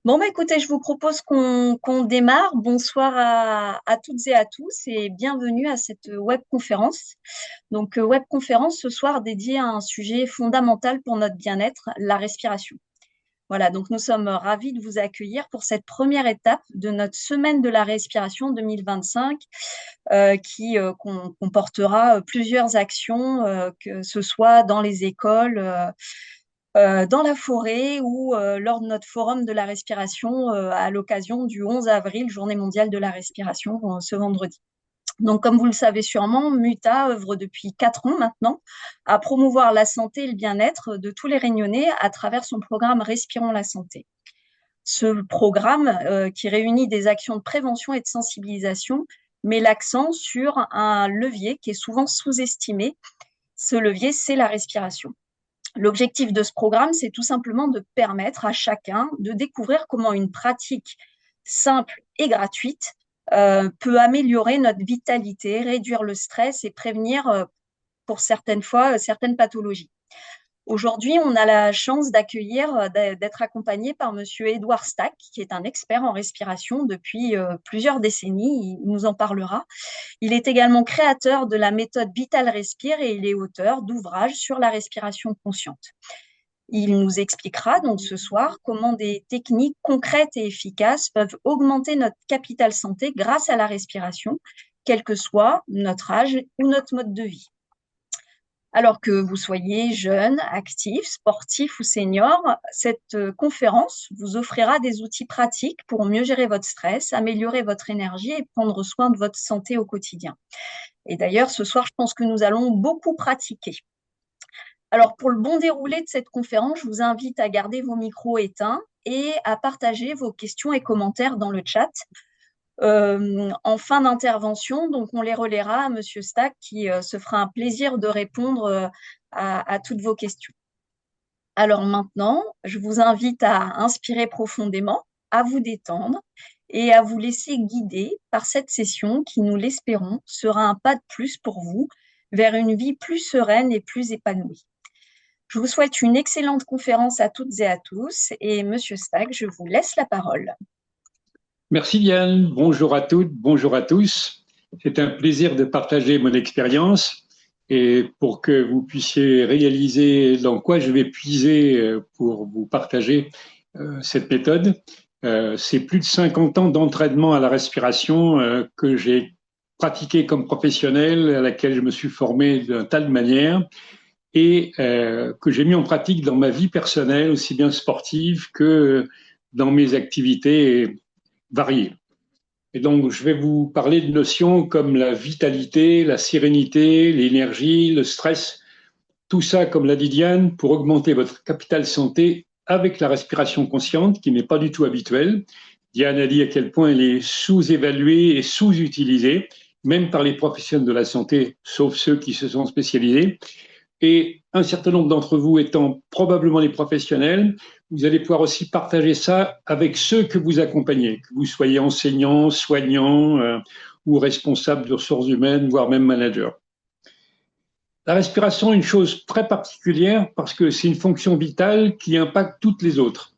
Bon, bah, écoutez, je vous propose qu'on démarre. Bonsoir à toutes et à tous et bienvenue à cette webconférence. Donc, webconférence ce soir dédiée à un sujet fondamental pour notre bien-être, la respiration. Voilà, donc nous sommes ravis de vous accueillir pour cette première étape de notre semaine de la respiration 2025 qui comportera plusieurs actions, que ce soit dans les écoles, dans la forêt ou lors de notre forum de la respiration à l'occasion du 11 avril, Journée mondiale de la respiration, ce vendredi. Donc, comme vous le savez sûrement, MUTA œuvre depuis 4 ans maintenant à promouvoir la santé et le bien-être de tous les Réunionnais à travers son programme Respirons la santé. Ce programme, qui réunit des actions de prévention et de sensibilisation, met l'accent sur un levier qui est souvent sous-estimé. Ce levier, c'est la respiration. L'objectif de ce programme, c'est tout simplement de permettre à chacun de découvrir comment une pratique simple et gratuite peut améliorer notre vitalité, réduire le stress et prévenir, pour certaines fois, certaines pathologies. Aujourd'hui, on a la chance d'accueillir, d'être accompagné par Monsieur Édouard Stack, qui est un expert en respiration depuis plusieurs décennies. Il nous en parlera. Il est également créateur de la méthode Vital Respire et il est auteur d'ouvrages sur la respiration consciente. Il nous expliquera donc ce soir comment des techniques concrètes et efficaces peuvent augmenter notre capital santé grâce à la respiration, quel que soit notre âge ou notre mode de vie. Alors que vous soyez jeune, actif, sportif ou senior, cette conférence vous offrira des outils pratiques pour mieux gérer votre stress, améliorer votre énergie et prendre soin de votre santé au quotidien. Et d'ailleurs, ce soir, je pense que nous allons beaucoup pratiquer. Alors, pour le bon déroulé de cette conférence, je vous invite à garder vos micros éteints et à partager vos questions et commentaires dans le chat. En fin d'intervention, donc on les relaiera à Monsieur Stack qui se fera un plaisir de répondre à toutes vos questions. Alors maintenant, je vous invite à inspirer profondément, à vous détendre et à vous laisser guider par cette session qui, nous l'espérons, sera un pas de plus pour vous vers une vie plus sereine et plus épanouie. Je vous souhaite une excellente conférence à toutes et à tous et Monsieur Stack, je vous laisse la parole. Merci Diane, bonjour à toutes, bonjour à tous. C'est un plaisir de partager mon expérience et pour que vous puissiez réaliser dans quoi je vais puiser pour vous partager cette méthode. C'est plus de 50 ans d'entraînement à la respiration que j'ai pratiqué comme professionnel, à laquelle je me suis formé d'un tas de manières et que j'ai mis en pratique dans ma vie personnelle, aussi bien sportive que dans mes activités variées. Et donc, je vais vous parler de notions comme la vitalité, la sérénité, l'énergie, le stress, tout ça, comme l'a dit Diane, pour augmenter votre capital santé avec la respiration consciente, qui n'est pas du tout habituelle. Diane a dit à quel point elle est sous-évaluée et sous-utilisée, même par les professionnels de la santé, sauf ceux qui se sont spécialisés. Et un certain nombre d'entre vous étant probablement les professionnels, vous allez pouvoir aussi partager ça avec ceux que vous accompagnez, que vous soyez enseignants, soignants ou responsables de ressources humaines, voire même manager. La respiration est une chose très particulière parce que c'est une fonction vitale qui impacte toutes les autres.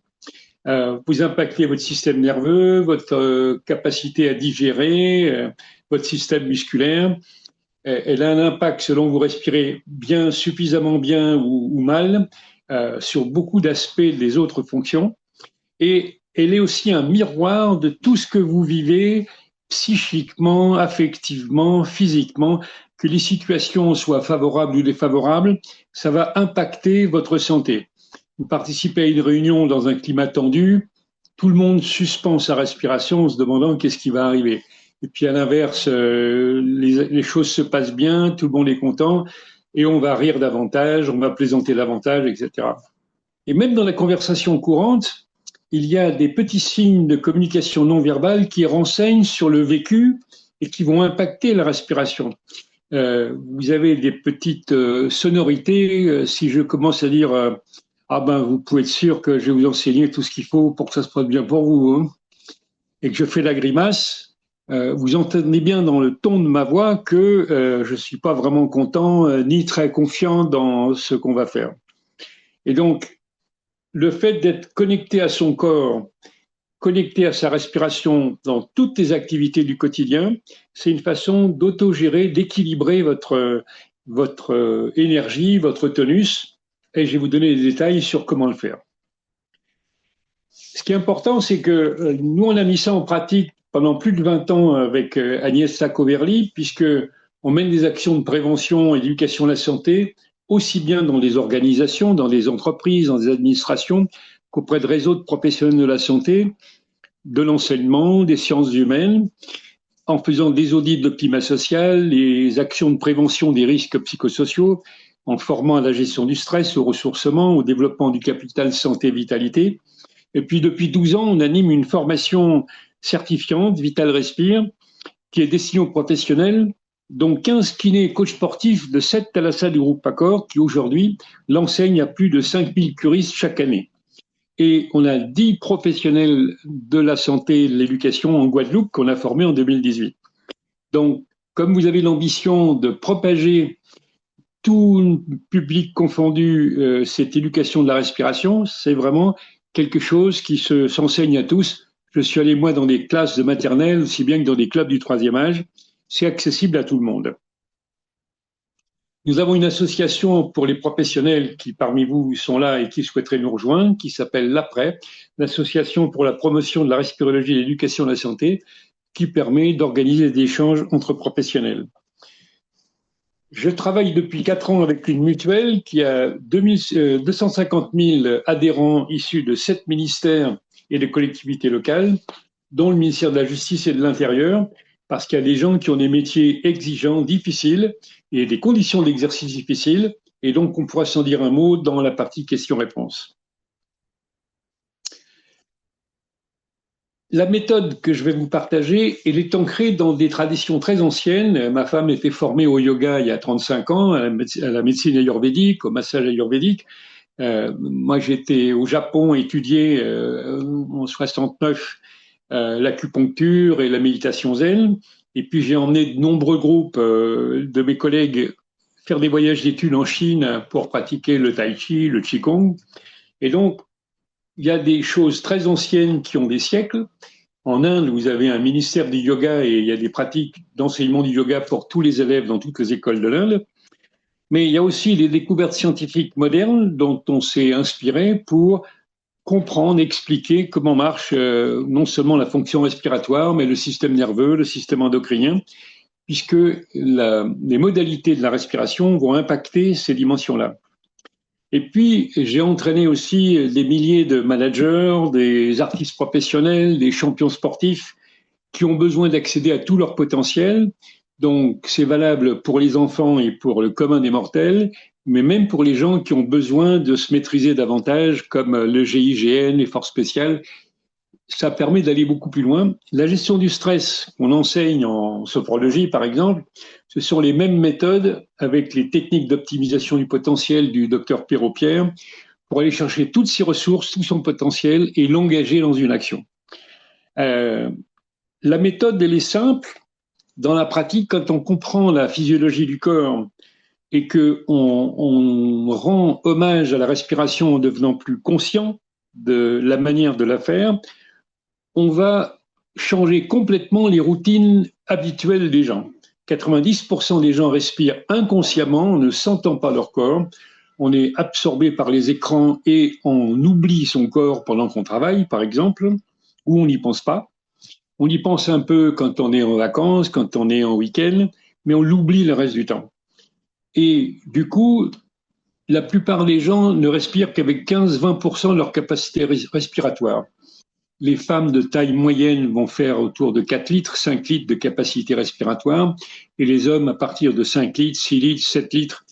Vous impactez votre système nerveux, votre capacité à digérer, votre système musculaire. Elle a un impact selon vous respirez bien, suffisamment bien ou mal sur beaucoup d'aspects des autres fonctions. Et elle est aussi un miroir de tout ce que vous vivez psychiquement, affectivement, physiquement, que les situations soient favorables ou défavorables, ça va impacter votre santé. Vous participez à une réunion dans un climat tendu, tout le monde suspend sa respiration en se demandant qu'est-ce qui va arriver. Et puis à l'inverse, les choses se passent bien, tout le monde est content, et on va rire davantage, on va plaisanter davantage, etc. Et même dans la conversation courante, il y a des petits signes de communication non verbale qui renseignent sur le vécu et qui vont impacter la respiration. Vous avez des petites sonorités. Si je commence à dire ah ben vous pouvez être sûr que je vais vous enseigner tout ce qu'il faut pour que ça se passe bien pour vous, hein, et que je fais la grimace, vous entendez bien dans le ton de ma voix que je suis pas vraiment content ni très confiant dans ce qu'on va faire. Et donc le fait d'être connecté à son corps connecté à sa respiration dans toutes les activités du quotidien, c'est une façon d'autogérer, d'équilibrer votre énergie, votre tonus. Et je vais vous donner des détails sur comment le faire. Ce qui est important, c'est que nous, on a mis ça en pratique pendant plus de 20 ans avec Agnès Sacco-Verly, puisque on mène des actions de prévention et d'éducation à la santé, aussi bien dans les organisations, dans les entreprises, dans les administrations, qu'auprès de réseaux de professionnels de la santé, de l'enseignement, des sciences humaines, en faisant des audits de climat social, les actions de prévention des risques psychosociaux, en formant à la gestion du stress, au ressourcement, au développement du capital santé-vitalité. Et puis, depuis 12 ans, on anime une formation certifiante, Vital Respire, qui est destinée aux professionnels, dont 15 kinés et coachs sportifs de 7 Thalassa du groupe Accor, qui aujourd'hui l'enseignent à plus de 5000 curistes chaque année. Et on a 10 professionnels de la santé et de l'éducation en Guadeloupe qu'on a formés en 2018. Donc, comme vous avez l'ambition de propager tout public confondu cette éducation de la respiration, c'est vraiment quelque chose qui s'enseigne à tous. Je suis allé, moi, dans des classes de maternelle, aussi bien que dans des clubs du 3e âge. C'est accessible à tout le monde. Nous avons une association pour les professionnels qui, parmi vous, sont là et qui souhaiteraient nous rejoindre, qui s'appelle l'APRES, l'Association pour la promotion de la respirologie et l'éducation de la santé, qui permet d'organiser des échanges entre professionnels. Je travaille depuis 4 ans avec une mutuelle qui a 250 000 adhérents issus de 7 ministères et de collectivités locales, dont le ministère de la Justice et de l'Intérieur, parce qu'il y a des gens qui ont des métiers exigeants, difficiles, et des conditions d'exercice difficiles, et donc on pourra s'en dire un mot dans la partie questions-réponses. La méthode que je vais vous partager, elle est ancrée dans des traditions très anciennes. Ma femme était formée au yoga il y a 35 ans, à la médecine ayurvédique, au massage ayurvédique. Moi, j'étais au Japon étudier en 69 l'acupuncture et la méditation zen. Et puis, j'ai emmené de nombreux groupes de mes collègues faire des voyages d'études en Chine pour pratiquer le tai chi, le qigong. Et donc, il y a des choses très anciennes qui ont des siècles. En Inde, vous avez un ministère du yoga et il y a des pratiques d'enseignement du yoga pour tous les élèves dans toutes les écoles de l'Inde. Mais il y a aussi des découvertes scientifiques modernes dont on s'est inspiré pour comprendre, expliquer comment marche non seulement la fonction respiratoire, mais le système nerveux, le système endocrinien, puisque les modalités de la respiration vont impacter ces dimensions-là. Et puis, j'ai entraîné aussi des milliers de managers, des artistes professionnels, des champions sportifs qui ont besoin d'accéder à tout leur potentiel. Donc, c'est valable pour les enfants et pour le commun des mortels, mais même pour les gens qui ont besoin de se maîtriser davantage, comme le GIGN, les forces spéciales. Ça permet d'aller beaucoup plus loin. La gestion du stress qu'on enseigne en sophrologie, par exemple, ce sont les mêmes méthodes avec les techniques d'optimisation du potentiel du docteur Perrault-Pierre pour aller chercher toutes ses ressources, tout son potentiel et l'engager dans une action. La méthode, elle est simple. Dans la pratique, quand on comprend la physiologie du corps et qu'on rend hommage à la respiration en devenant plus conscient de la manière de la faire, on va changer complètement les routines habituelles des gens. 90% des gens respirent inconsciemment, en ne sentant pas leur corps. On est absorbé par les écrans et on oublie son corps pendant qu'on travaille, par exemple, ou on n'y pense pas. On y pense un peu quand on est en vacances, quand on est en week-end, mais on l'oublie le reste du temps. Et du coup, la plupart des gens ne respirent qu'avec 15-20% de leur capacité respiratoire. Les femmes de taille moyenne vont faire autour de 4 litres, 5 litres de capacité respiratoire, et les hommes à partir de 5 litres, 6 litres, 7 litres.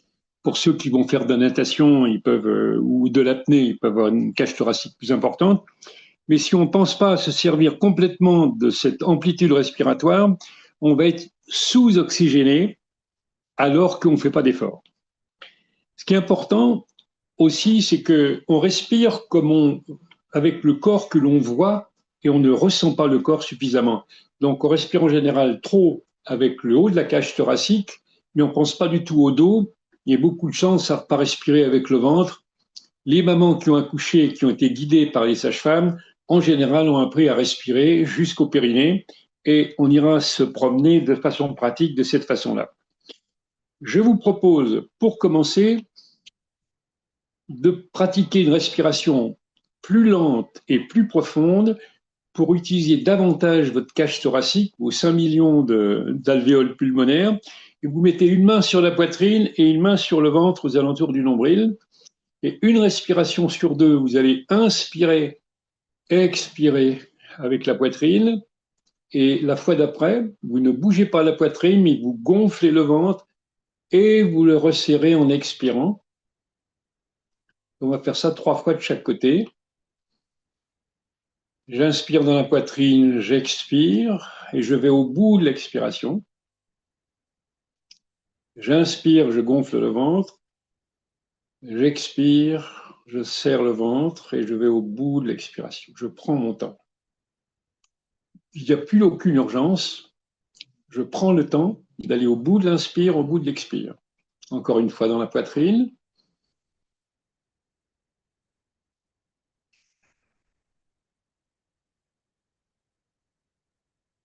Pour ceux qui vont faire de la natation, ils peuvent, ou de l'apnée, ils peuvent avoir une cage thoracique plus importante. Mais si on ne pense pas à se servir complètement de cette amplitude respiratoire, on va être sous-oxygéné alors qu'on ne fait pas d'effort. Ce qui est important aussi, c'est qu'on respire avec le corps que l'on voit et on ne ressent pas le corps suffisamment. Donc on respire en général trop avec le haut de la cage thoracique, mais on ne pense pas du tout au dos. Il y a beaucoup de chance à ne pas respirer avec le ventre. Les mamans qui ont accouché, qui ont été guidées par les sages-femmes, en général, ont appris à respirer jusqu'au périnée et on ira se promener de façon pratique de cette façon-là. Je vous propose, pour commencer, de pratiquer une respiration plus lente et plus profonde pour utiliser davantage votre cage thoracique, vos 5 millions d'alvéoles pulmonaires, et vous mettez une main sur la poitrine et une main sur le ventre aux alentours du nombril. Et une respiration sur deux, vous allez inspirer, expirer avec la poitrine. Et la fois d'après, vous ne bougez pas la poitrine, mais vous gonflez le ventre et vous le resserrez en expirant. On va faire ça 3 fois de chaque côté. J'inspire dans la poitrine, j'expire et je vais au bout de l'expiration. J'inspire, je gonfle le ventre. J'expire, je serre le ventre et je vais au bout de l'expiration. Je prends mon temps. Il n'y a plus aucune urgence. Je prends le temps d'aller au bout de l'inspire, au bout de l'expire. Encore une fois dans la poitrine.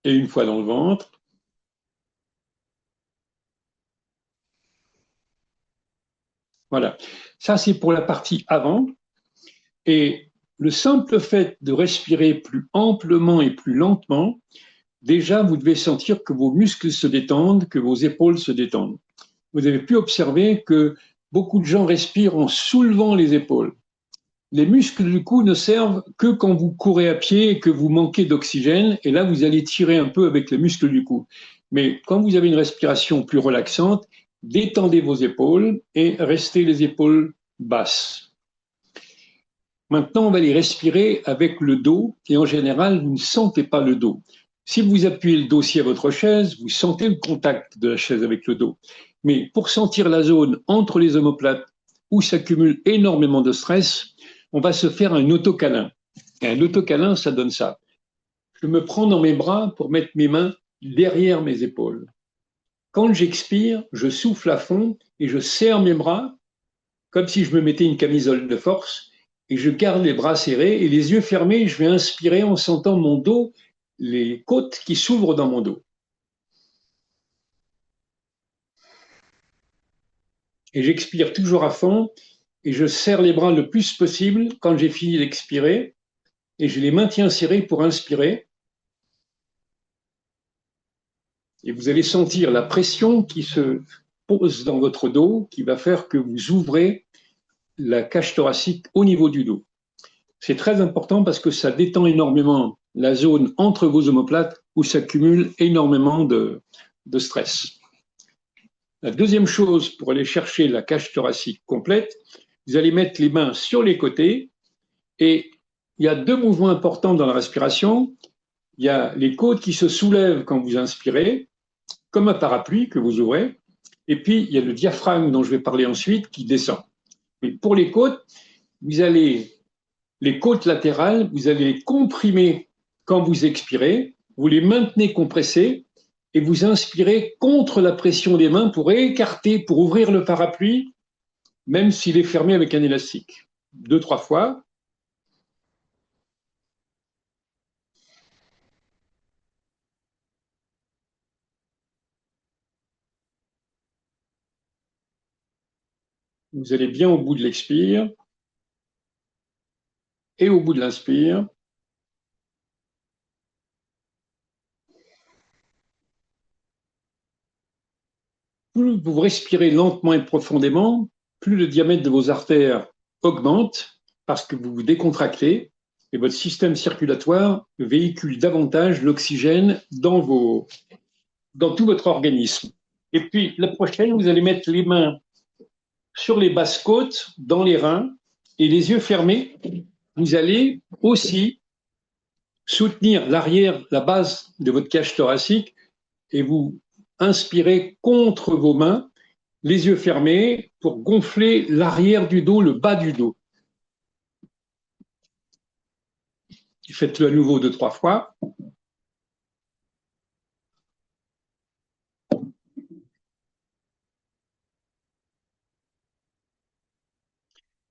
Et une fois dans le ventre. Voilà. Ça, c'est pour la partie avant. Et le simple fait de respirer plus amplement et plus lentement, déjà, vous devez sentir que vos muscles se détendent, que vos épaules se détendent. Vous avez pu observer que beaucoup de gens respirent en soulevant les épaules. Les muscles du cou ne servent que quand vous courez à pied et que vous manquez d'oxygène, et là, vous allez tirer un peu avec les muscles du cou. Mais quand vous avez une respiration plus relaxante, détendez vos épaules et restez les épaules basses. Maintenant, on va les respirer avec le dos, et en général, vous ne sentez pas le dos. Si vous appuyez le dossier à votre chaise, vous sentez le contact de la chaise avec le dos. Mais pour sentir la zone entre les omoplates où s'accumule énormément de stress, on va se faire un autocâlin. Et un autocâlin, ça donne ça. Je me prends dans mes bras pour mettre mes mains derrière mes épaules. Quand j'expire, je souffle à fond et je serre mes bras comme si je me mettais une camisole de force et je garde les bras serrés et les yeux fermés. Je vais inspirer en sentant mon dos, les côtes qui s'ouvrent dans mon dos. Et j'expire toujours à fond et je serre les bras le plus possible quand j'ai fini d'expirer et je les maintiens serrés pour inspirer. Et vous allez sentir la pression qui se pose dans votre dos, qui va faire que vous ouvrez la cage thoracique au niveau du dos. C'est très important parce que ça détend énormément la zone entre vos omoplates où s'accumule énormément de stress. La deuxième chose pour aller chercher la cage thoracique complète, vous allez mettre les mains sur les côtés et il y a 2 mouvements importants dans la respiration. Il y a les côtes qui se soulèvent quand vous inspirez, comme un parapluie que vous ouvrez, et puis il y a le diaphragme dont je vais parler ensuite qui descend. Mais pour les côtes, vous allez les côtes latérales, vous allez les comprimer quand vous expirez, vous les maintenez compressées et vous inspirez contre la pression des mains pour écarter, pour ouvrir le parapluie, même s'il est fermé avec un élastique. 2-3 fois. Vous allez bien au bout de l'expire et au bout de l'inspire. Plus vous respirez lentement et profondément, plus le diamètre de vos artères augmente parce que vous vous décontractez et votre système circulatoire véhicule davantage l'oxygène dans tout votre organisme. Et puis, la prochaine, vous allez mettre les mains sur les basses côtes, dans les reins, et les yeux fermés. Vous allez aussi soutenir l'arrière, la base de votre cage thoracique, et vous inspirez contre vos mains, les yeux fermés, pour gonfler l'arrière du dos, le bas du dos. Faites-le à nouveau 2-3 fois.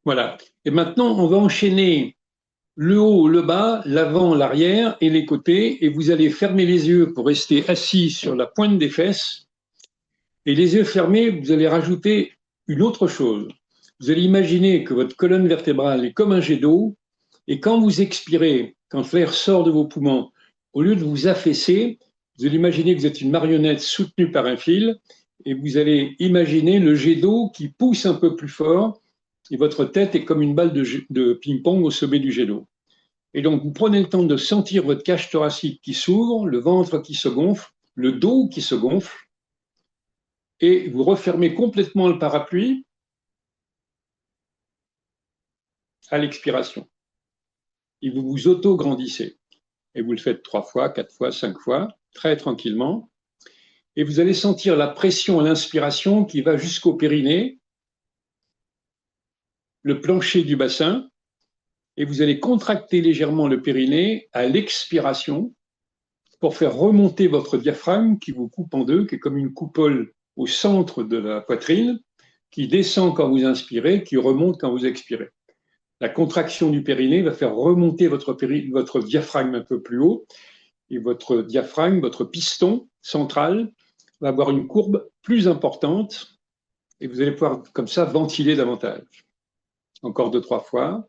Voilà. Et maintenant, on va enchaîner le haut, le bas, l'avant, l'arrière et les côtés, et vous allez fermer les yeux pour rester assis sur la pointe des fesses. Et les yeux fermés, vous allez rajouter une autre chose. Vous allez imaginer que votre colonne vertébrale est comme un jet d'eau, et quand vous expirez, quand l'air sort de vos poumons, au lieu de vous affaisser, vous allez imaginer que vous êtes une marionnette soutenue par un fil, et vous allez imaginer le jet d'eau qui pousse un peu plus fort, et votre tête est comme une balle de ping-pong au sommet du jet d'eau. Et donc, vous prenez le temps de sentir votre cage thoracique qui s'ouvre, le ventre qui se gonfle, le dos qui se gonfle, et vous refermez complètement le parapluie à l'expiration. Et vous vous auto-grandissez. Et vous le faites 3 fois, 4 fois, 5 fois, très tranquillement. Et vous allez sentir la pression à l'inspiration qui va jusqu'au périnée, le plancher du bassin, et vous allez contracter légèrement le périnée à l'expiration pour faire remonter votre diaphragme qui vous coupe en deux, qui est comme une coupole au centre de la poitrine, qui descend quand vous inspirez, qui remonte quand vous expirez. La contraction du périnée va faire remonter votre diaphragme un peu plus haut, et votre diaphragme, votre piston central, va avoir une courbe plus importante, et vous allez pouvoir comme ça ventiler davantage. Encore 2-3 fois.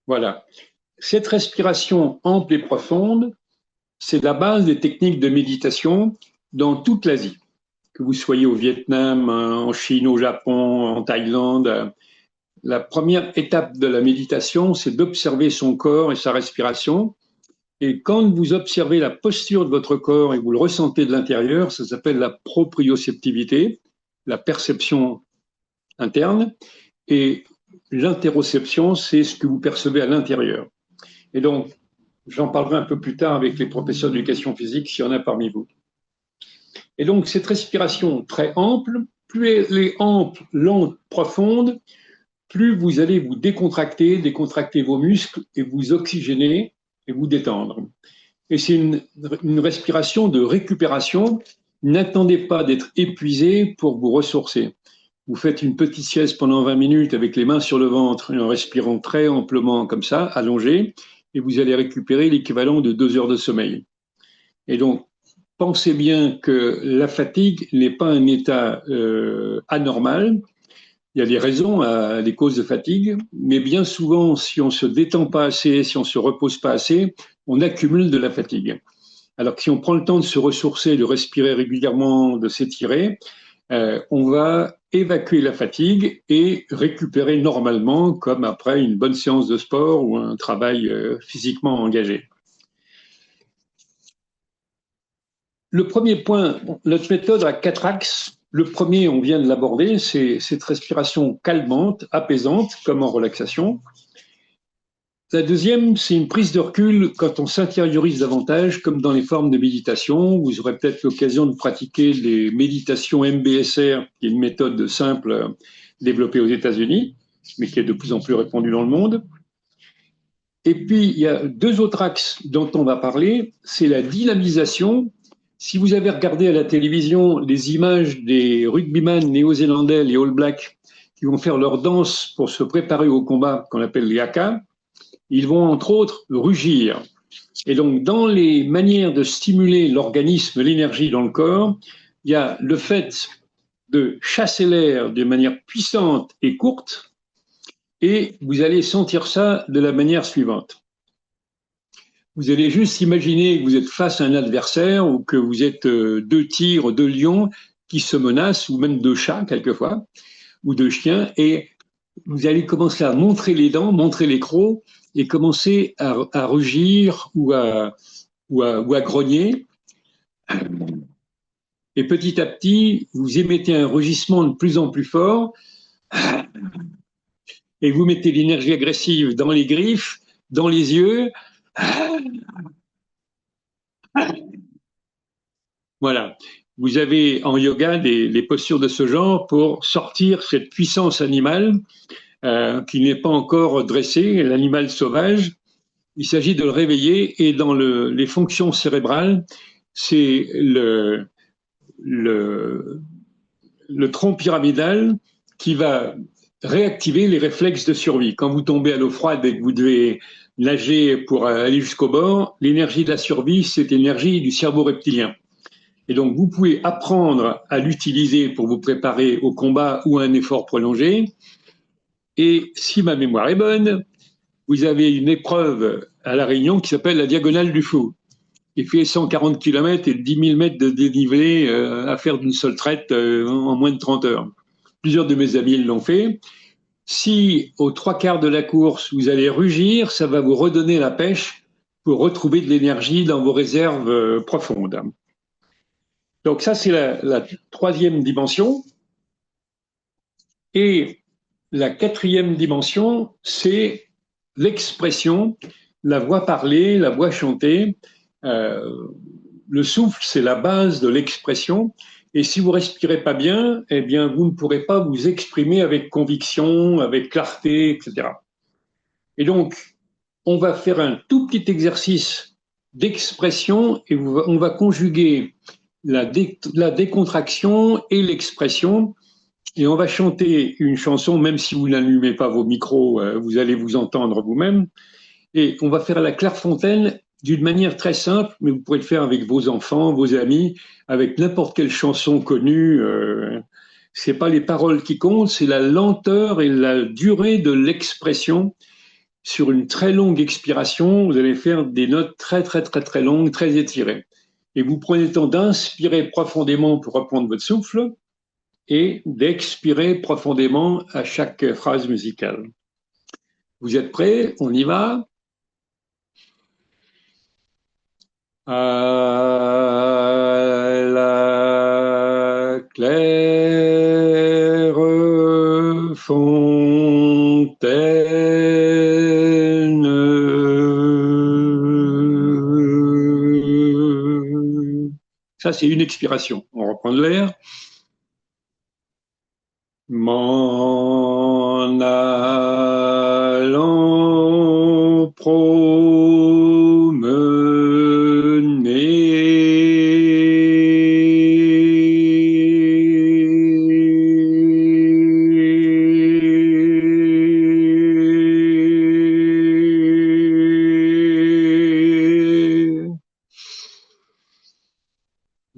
Voilà. Cette respiration ample et profonde, c'est la base des techniques de méditation dans toute l'Asie. Que vous soyez au Vietnam, en Chine, au Japon, en Thaïlande, la première étape de la méditation, c'est d'observer son corps et sa respiration. Et quand vous observez la posture de votre corps et vous le ressentez de l'intérieur, ça s'appelle la proprioceptivité, la perception interne. Et l'interoception, c'est ce que vous percevez à l'intérieur. Et donc, j'en parlerai un peu plus tard avec les professeurs d'éducation physique, s'il y en a parmi vous. Et donc, cette respiration très ample, plus elle est ample, lente, profonde, plus vous allez vous décontracter vos muscles et vous oxygéner et vous détendre. Et c'est une respiration de récupération. N'attendez pas d'être épuisé pour vous ressourcer. Vous faites une petite sieste pendant 20 minutes avec les mains sur le ventre et en respirant très amplement comme ça, allongé, et vous allez récupérer l'équivalent de 2 heures de sommeil. Et donc, pensez bien que la fatigue n'est pas un état anormal. Il y a des raisons à des causes de fatigue, mais bien souvent, si on se détend pas assez, si on se repose pas assez, on accumule de la fatigue. Alors que si on prend le temps de se ressourcer, de respirer régulièrement, de s'étirer, on va évacuer la fatigue et récupérer normalement, comme après une bonne séance de sport ou un travail physiquement engagé. Le premier point, notre méthode a 4 axes. Le premier, on vient de l'aborder, c'est cette respiration calmante, apaisante, comme en relaxation. La deuxième, c'est une prise de recul quand on s'intériorise davantage, comme dans les formes de méditation. Vous aurez peut-être l'occasion de pratiquer les méditations MBSR, qui est une méthode simple développée aux États-Unis, mais qui est de plus en plus répandue dans le monde. Et puis, il y a 2 autres axes dont on va parler. C'est la dynamisation. Si vous avez regardé à la télévision les images des rugbyman néo-zélandais, les All Blacks, qui vont faire leur danse pour se préparer au combat qu'on appelle les haka, ils vont entre autres rugir. Et donc, dans les manières de stimuler l'organisme, l'énergie dans le corps, il y a le fait de chasser l'air de manière puissante et courte, et vous allez sentir ça de la manière suivante. Vous allez juste imaginer que vous êtes face à un adversaire ou que vous êtes 2 tigres, 2 lions qui se menacent, ou même 2 chats quelquefois, ou 2 chiens, et vous allez commencer à montrer les dents, montrer les crocs, et commencer à rugir ou à grogner. Et petit à petit, vous émettez un rugissement de plus en plus fort, et vous mettez l'énergie agressive dans les griffes, dans les yeux. Voilà. Vous avez en yoga des postures de ce genre pour sortir cette puissance animale qui n'est pas encore dressé, l'animal sauvage. Il s'agit de le réveiller et dans les fonctions cérébrales, c'est le, le tronc pyramidal qui va réactiver les réflexes de survie. Quand vous tombez à l'eau froide et que vous devez nager pour aller jusqu'au bord, l'énergie de la survie, c'est l'énergie du cerveau reptilien. Et donc, vous pouvez apprendre à l'utiliser pour vous préparer au combat ou à un effort prolongé. Et si ma mémoire est bonne, vous avez une épreuve à La Réunion qui s'appelle la Diagonale du Fou. Il fait 140 km et 10 000 mètres de dénivelé à faire d'une seule traite en moins de 30 heures. Plusieurs de mes amis l'ont fait. Si aux trois quarts de la course, vous allez rugir, ça va vous redonner la pêche pour retrouver de l'énergie dans vos réserves profondes. Donc ça, c'est la troisième dimension. Et la quatrième dimension, c'est l'expression, la voix parlée, la voix chantée. Le souffle, c'est la base de l'expression. Et si vous respirez pas bien, eh bien, vous ne pourrez pas vous exprimer avec conviction, avec clarté, etc. Et donc, on va faire un tout petit exercice d'expression et on va conjuguer la décontraction et l'expression. Et on va chanter une chanson, même si vous n'allumez pas vos micros, vous allez vous entendre vous-même. Et on va faire la Clairefontaine d'une manière très simple, mais vous pourrez le faire avec vos enfants, vos amis, avec n'importe quelle chanson connue. C'est pas les paroles qui comptent, c'est la lenteur et la durée de l'expression. Sur une très longue expiration, vous allez faire des notes très, très, très, très longues, très étirées. Et vous prenez le temps d'inspirer profondément pour reprendre votre souffle et d'expirer profondément à chaque phrase musicale. Vous êtes prêts? On y va? À la claire fontaine. Ça, c'est une expiration. On reprend de l'air. M'en allant promener,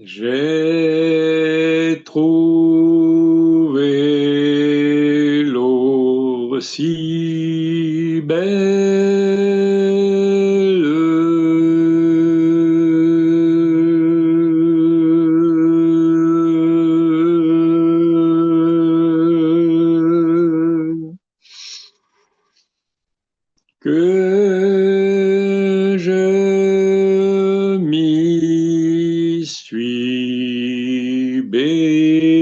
j'ai trouvé l'eau si belle que je m'y suis baigné.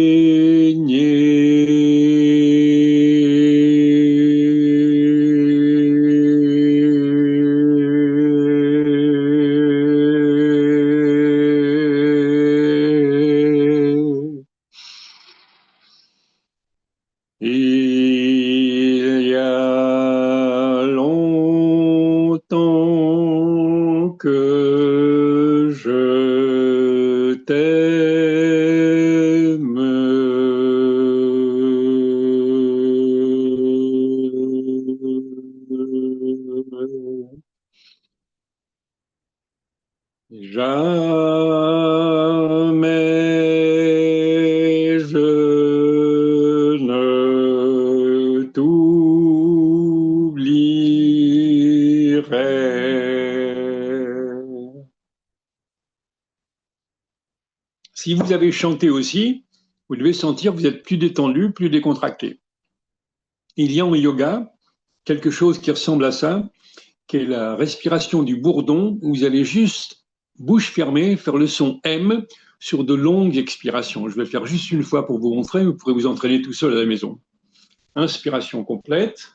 Il y a longtemps que je t'aime. Jamais je ne t'oublierai. Si vous avez chanté aussi, vous devez sentir que vous êtes plus détendu, plus décontracté. Il y a en yoga quelque chose qui ressemble à ça, qui est la respiration du bourdon, où vous allez juste, bouche fermée, faire le son M sur de longues expirations. Je vais le faire juste une fois pour vous montrer, vous pourrez vous entraîner tout seul à la maison. Inspiration complète.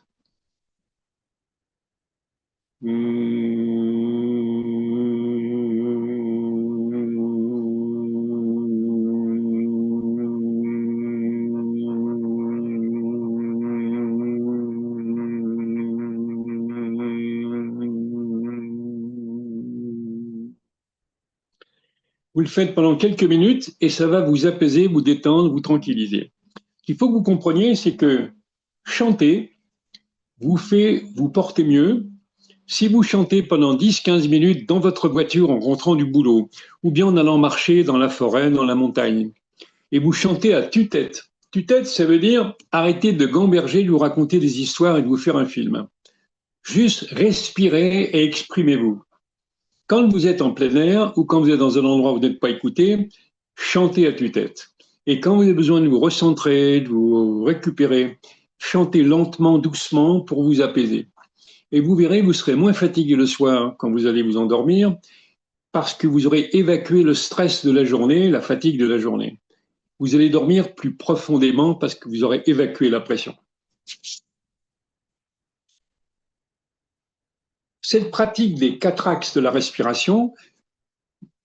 Vous le faites pendant quelques minutes et ça va vous apaiser, vous détendre, vous tranquilliser. Ce qu'il faut que vous compreniez, c'est que chanter vous fait vous porter mieux. Si vous chantez pendant 10-15 minutes dans votre voiture en rentrant du boulot, ou bien en allant marcher dans la forêt, dans la montagne, et vous chantez à tue-tête. Tue-tête, ça veut dire arrêter de gamberger, de vous raconter des histoires et de vous faire un film. Juste respirez et exprimez-vous. Quand vous êtes en plein air ou quand vous êtes dans un endroit où vous n'êtes pas écouté, chantez à tue-tête. Et quand vous avez besoin de vous recentrer, de vous récupérer, chantez lentement, doucement pour vous apaiser. Et vous verrez, vous serez moins fatigué le soir quand vous allez vous endormir parce que vous aurez évacué le stress de la journée, la fatigue de la journée. Vous allez dormir plus profondément parce que vous aurez évacué la pression. Cette pratique des 4 axes de la respiration,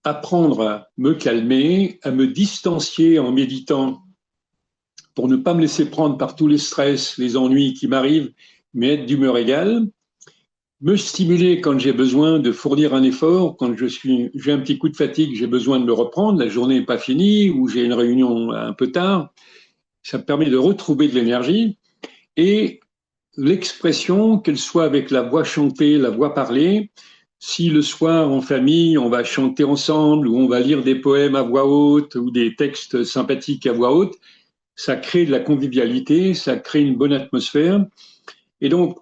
apprendre à me calmer, à me distancier en méditant pour ne pas me laisser prendre par tous les stress, les ennuis qui m'arrivent, mais être d'humeur égale, me stimuler quand j'ai besoin de fournir un effort, quand j'ai un petit coup de fatigue, j'ai besoin de le reprendre, la journée n'est pas finie ou j'ai une réunion un peu tard, ça me permet de retrouver de l'énergie et l'expression, qu'elle soit avec la voix chantée, la voix parlée, si le soir en famille on va chanter ensemble ou on va lire des poèmes à voix haute ou des textes sympathiques à voix haute, ça crée de la convivialité, ça crée une bonne atmosphère. Et donc,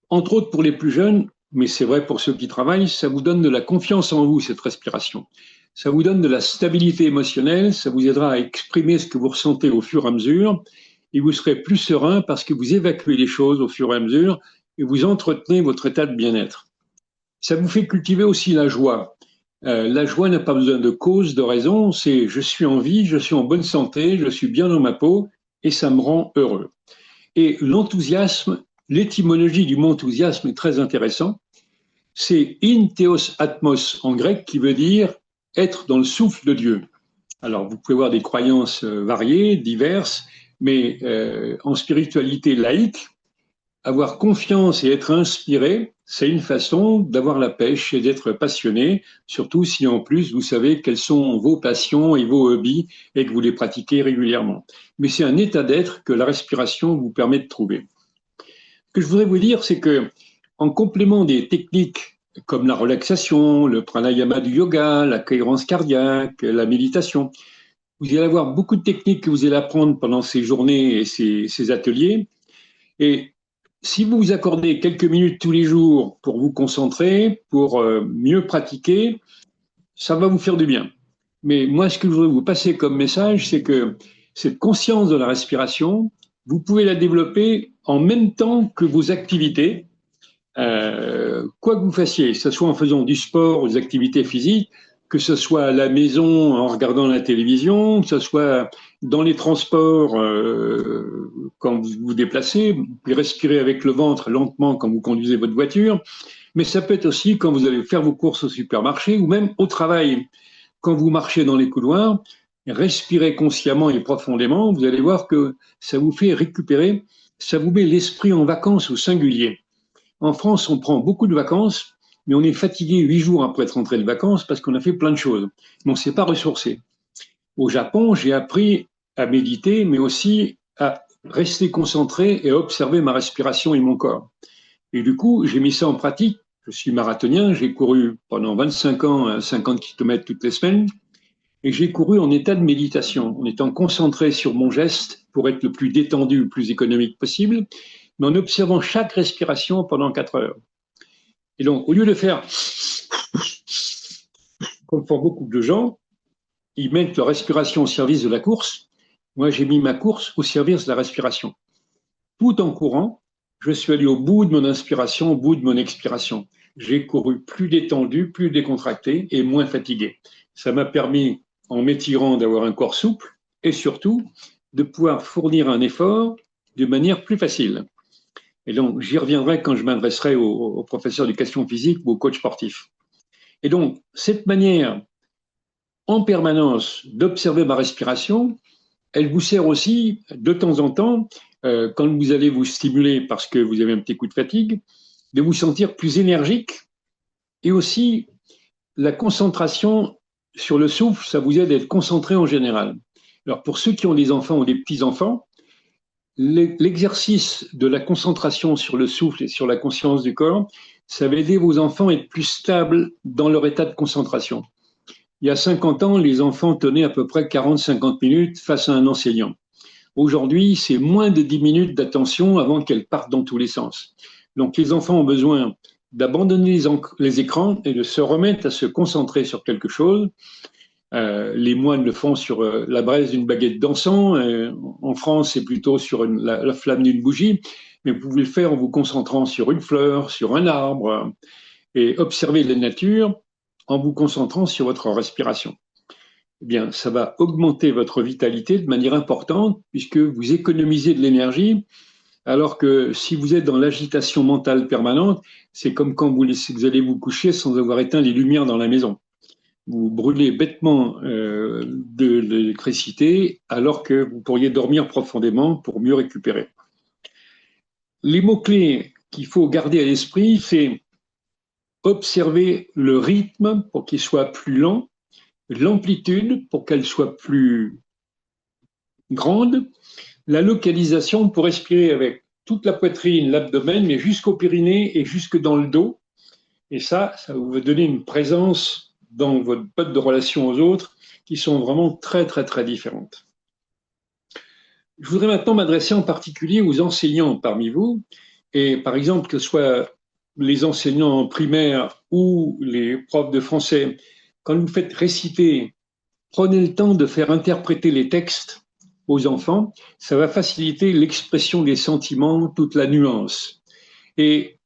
entre autres pour les plus jeunes, mais c'est vrai pour ceux qui travaillent, ça vous donne de la confiance en vous, cette respiration. Ça vous donne de la stabilité émotionnelle, ça vous aidera à exprimer ce que vous ressentez au fur et à mesure, et vous serez plus serein parce que vous évacuez les choses au fur et à mesure et vous entretenez votre état de bien-être. Ça vous fait cultiver aussi la joie. La joie n'a pas besoin de cause, de raison, c'est je suis en vie, je suis en bonne santé, je suis bien dans ma peau et ça me rend heureux. Et l'enthousiasme, l'étymologie du mot enthousiasme est très intéressant. C'est in theos atmos en grec qui veut dire être dans le souffle de Dieu. Alors vous pouvez avoir des croyances variées, diverses, mais en spiritualité laïque, avoir confiance et être inspiré, c'est une façon d'avoir la pêche et d'être passionné, surtout si en plus vous savez quelles sont vos passions et vos hobbies et que vous les pratiquez régulièrement. Mais c'est un état d'être que la respiration vous permet de trouver. Ce que je voudrais vous dire, c'est que en complément des techniques comme la relaxation, le pranayama du yoga, la cohérence cardiaque, la méditation, vous allez avoir beaucoup de techniques que vous allez apprendre pendant ces journées et ces ateliers. Et si vous vous accordez quelques minutes tous les jours pour vous concentrer, pour mieux pratiquer, ça va vous faire du bien. Mais moi, ce que je voudrais vous passer comme message, c'est que cette conscience de la respiration, vous pouvez la développer en même temps que vos activités, quoi que vous fassiez, que ce soit en faisant du sport ou des activités physiques, que ce soit à la maison en regardant la télévision, que ce soit dans les transports quand vous vous déplacez, vous pouvez respirer avec le ventre lentement quand vous conduisez votre voiture, mais ça peut être aussi quand vous allez faire vos courses au supermarché ou même au travail. Quand vous marchez dans les couloirs, respirez consciemment et profondément, vous allez voir que ça vous fait récupérer, ça vous met l'esprit en vacances au singulier. En France, on prend beaucoup de vacances, mais on est fatigué 8 jours après être rentré de vacances parce qu'on a fait plein de choses, mais on ne s'est pas ressourcé. Au Japon, j'ai appris à méditer, mais aussi à rester concentré et à observer ma respiration et mon corps. Et du coup, j'ai mis ça en pratique. Je suis marathonien, j'ai couru pendant 25 ans 50 km toutes les semaines, et j'ai couru en état de méditation, en étant concentré sur mon geste pour être le plus détendu, le plus économique possible, mais en observant chaque respiration pendant 4 heures. Et donc, au lieu de faire comme font beaucoup de gens, ils mettent leur respiration au service de la course. Moi, j'ai mis ma course au service de la respiration. Tout en courant, je suis allé au bout de mon inspiration, au bout de mon expiration. J'ai couru plus détendu, plus décontracté et moins fatigué. Ça m'a permis, en m'étirant, d'avoir un corps souple et surtout de pouvoir fournir un effort de manière plus facile. Et donc, j'y reviendrai quand je m'adresserai aux professeurs d'éducation physique ou aux coachs sportifs. Et donc, cette manière en permanence d'observer ma respiration, elle vous sert aussi de temps en temps, quand vous allez vous stimuler parce que vous avez un petit coup de fatigue, de vous sentir plus énergique et aussi la concentration sur le souffle, ça vous aide à être concentré en général. Alors, pour ceux qui ont des enfants ou des petits-enfants, l'exercice de la concentration sur le souffle et sur la conscience du corps, ça va aider vos enfants à être plus stables dans leur état de concentration. Il y a 50 ans, les enfants tenaient à peu près 40-50 minutes face à un enseignant. Aujourd'hui, c'est moins de 10 minutes d'attention avant qu'elles partent dans tous les sens. Donc, les enfants ont besoin d'abandonner les écrans et de se remettre à se concentrer sur quelque chose. Les moines le font sur la braise d'une baguette d'encens. En France, c'est plutôt sur la flamme d'une bougie. Mais vous pouvez le faire en vous concentrant sur une fleur, sur un arbre, et observer la nature en vous concentrant sur votre respiration. Eh bien, ça va augmenter votre vitalité de manière importante puisque vous économisez de l'énergie, alors que si vous êtes dans l'agitation mentale permanente, c'est comme quand vous allez vous coucher sans avoir éteint les lumières dans la maison. Vous brûlez bêtement de l'électricité alors que vous pourriez dormir profondément pour mieux récupérer. Les mots-clés qu'il faut garder à l'esprit, c'est observer le rythme pour qu'il soit plus lent, l'amplitude pour qu'elle soit plus grande, la localisation pour respirer avec toute la poitrine, l'abdomen, mais jusqu'au périnée et jusque dans le dos. Et ça vous va donner une présence dans votre mode de relation aux autres qui sont vraiment très, très, très différentes. Je voudrais maintenant m'adresser en particulier aux enseignants parmi vous. Et par exemple, que ce soit les enseignants primaires ou les profs de français, quand vous faites réciter, prenez le temps de faire interpréter les textes aux enfants. Ça va faciliter l'expression des sentiments, toute la nuance. Et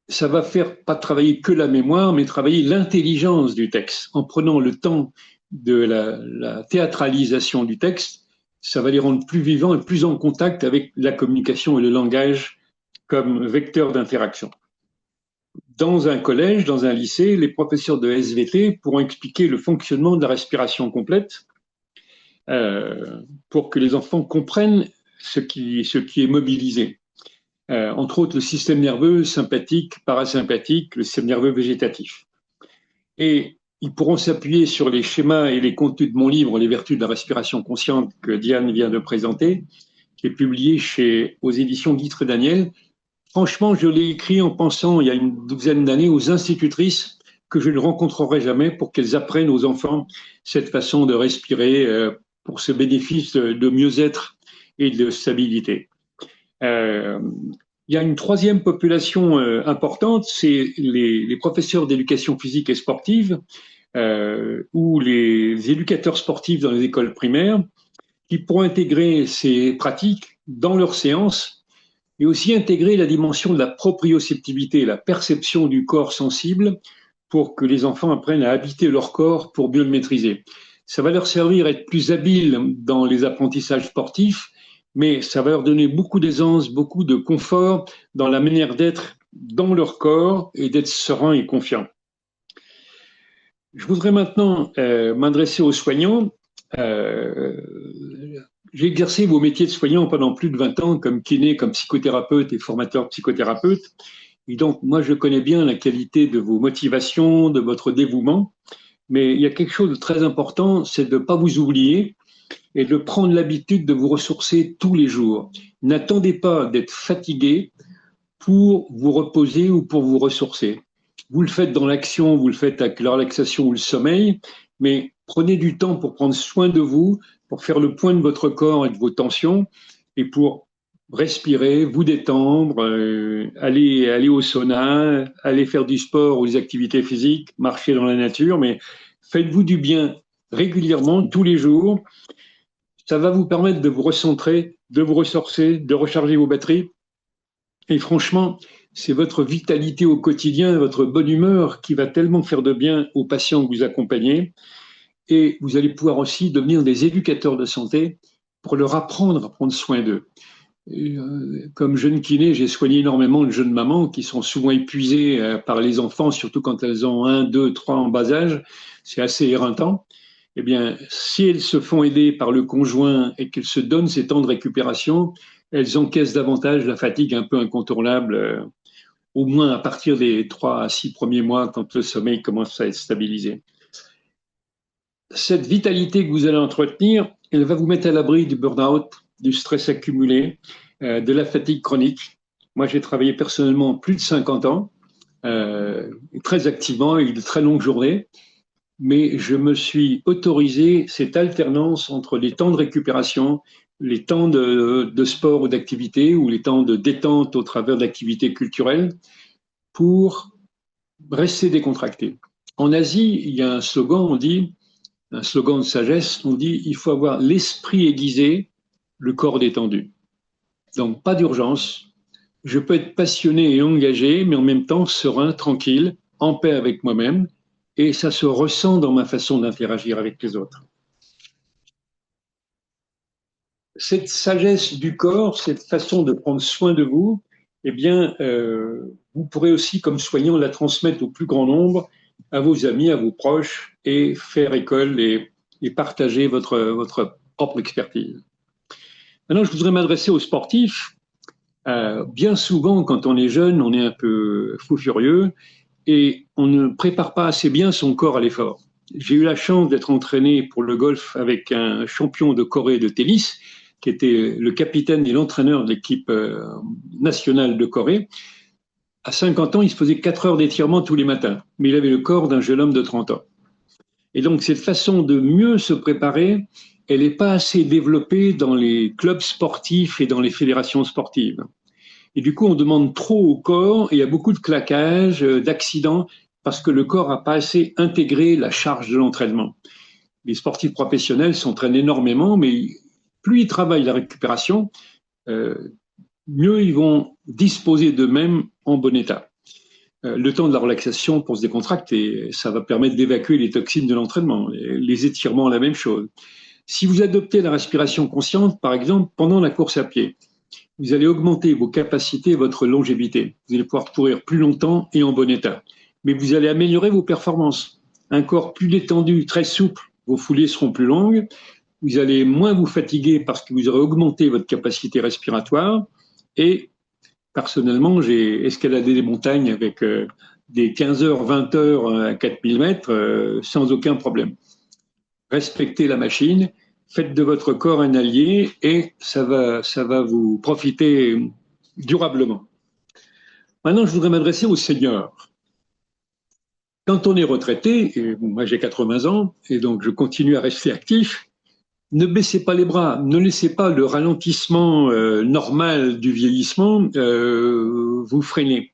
ça va faire pas travailler que la mémoire, mais travailler l'intelligence du texte. En prenant le temps de la théâtralisation du texte, ça va les rendre plus vivants et plus en contact avec la communication et le langage comme vecteur d'interaction. Dans un collège, dans un lycée, les professeurs de SVT pourront expliquer le fonctionnement de la respiration complète pour que les enfants comprennent ce qui est mobilisé. Entre autres, le système nerveux sympathique, parasympathique, le système nerveux végétatif. Et ils pourront s'appuyer sur les schémas et les contenus de mon livre, Les vertus de la respiration consciente, que Diane vient de présenter, qui est publié aux éditions Guitre Daniel. Franchement, je l'ai écrit en pensant, il y a une douzaine d'années, aux institutrices que je ne rencontrerai jamais pour qu'elles apprennent aux enfants cette façon de respirer pour ce bénéfice de mieux-être et de stabilité. Il y a une troisième population importante, c'est les professeurs d'éducation physique et sportive ou les éducateurs sportifs dans les écoles primaires qui pourront intégrer ces pratiques dans leurs séances et aussi intégrer la dimension de la proprioceptivité, la perception du corps sensible pour que les enfants apprennent à habiter leur corps pour mieux le maîtriser. Ça va leur servir à être plus habiles dans les apprentissages sportifs, mais ça va leur donner beaucoup d'aisance, beaucoup de confort dans la manière d'être dans leur corps et d'être serein et confiant. Je voudrais maintenant m'adresser aux soignants. J'ai exercé vos métiers de soignant pendant plus de 20 ans comme kiné, comme psychothérapeute et formateur psychothérapeute. Et donc, moi, je connais bien la qualité de vos motivations, de votre dévouement. Mais il y a quelque chose de très important, c'est de ne pas vous oublier et de prendre l'habitude de vous ressourcer tous les jours. N'attendez pas d'être fatigué pour vous reposer ou pour vous ressourcer. Vous le faites dans l'action, vous le faites avec la relaxation ou le sommeil, mais prenez du temps pour prendre soin de vous, pour faire le point de votre corps et de vos tensions, et pour respirer, vous détendre, aller au sauna, aller faire du sport ou des activités physiques, marcher dans la nature, mais faites-vous du bien régulièrement, tous les jours. Ça va vous permettre de vous recentrer, de vous ressourcer, de recharger vos batteries. Et franchement, c'est votre vitalité au quotidien, votre bonne humeur qui va tellement faire de bien aux patients que vous accompagnez. Et vous allez pouvoir aussi devenir des éducateurs de santé pour leur apprendre à prendre soin d'eux. Comme jeune kiné, j'ai soigné énormément de jeunes mamans qui sont souvent épuisées par les enfants, surtout quand elles ont 1, 2, 3 en bas âge. C'est assez éreintant. Eh bien, si elles se font aider par le conjoint et qu'elles se donnent ces temps de récupération, elles encaissent davantage la fatigue un peu incontournable, au moins à partir des 3 à 6 premiers mois, quand le sommeil commence à être stabilisé. cette vitalité que vous allez entretenir, elle va vous mettre à l'abri du burn-out, du stress accumulé, de la fatigue chronique. Moi, j'ai travaillé personnellement plus de 50 ans, très activement, avec de très longues journées, mais je me suis autorisé cette alternance entre les temps de récupération, les temps de sport ou d'activité, ou les temps de détente au travers d'activités culturelles, pour rester décontracté. En Asie, il y a un slogan, on dit, un slogan de sagesse, on dit il faut avoir l'esprit aiguisé, le corps détendu. Donc pas d'urgence. Je peux être passionné et engagé, mais en même temps serein, tranquille, en paix avec moi-même, et ça se ressent dans ma façon d'interagir avec les autres. Cette sagesse du corps, cette façon de prendre soin de vous, eh bien, vous pourrez aussi, comme soignant, la transmettre au plus grand nombre, à vos amis, à vos proches, et faire école et partager votre propre expertise. Maintenant, je voudrais m'adresser aux sportifs. Bien souvent, quand on est jeune, on est un peu fou furieux et on ne prépare pas assez bien son corps à l'effort. J'ai eu la chance d'être entraîné pour le golf avec un champion de Corée de tennis, qui était le capitaine et l'entraîneur de l'équipe nationale de Corée. À 50 ans, il se faisait 4 heures d'étirement tous les matins, mais il avait le corps d'un jeune homme de 30 ans. Et donc, cette façon de mieux se préparer, elle n'est pas assez développée dans les clubs sportifs et dans les fédérations sportives. Et du coup, on demande trop au corps et il y a beaucoup de claquages, d'accidents, parce que le corps n'a pas assez intégré la charge de l'entraînement. Les sportifs professionnels s'entraînent énormément, mais plus ils travaillent la récupération, mieux ils vont disposer d'eux-mêmes en bon état. Le temps de la relaxation pour se décontracter, ça va permettre d'évacuer les toxines de l'entraînement. Les étirements, la même chose. Si vous adoptez la respiration consciente, par exemple, pendant la course à pied, vous allez augmenter vos capacités et votre longévité. Vous allez pouvoir courir plus longtemps et en bon état. Mais vous allez améliorer vos performances. Un corps plus détendu, très souple, vos foulées seront plus longues. Vous allez moins vous fatiguer parce que vous aurez augmenté votre capacité respiratoire. Et personnellement, j'ai escaladé des montagnes avec des 15 heures, 20 heures à 4000 mètres sans aucun problème. Respectez la machine, faites de votre corps un allié et ça va vous profiter durablement. Maintenant, je voudrais m'adresser aux seniors. Quand on est retraité, et moi j'ai 80 ans et donc je continue à rester actif, ne baissez pas les bras, ne laissez pas le ralentissement normal du vieillissement vous freiner.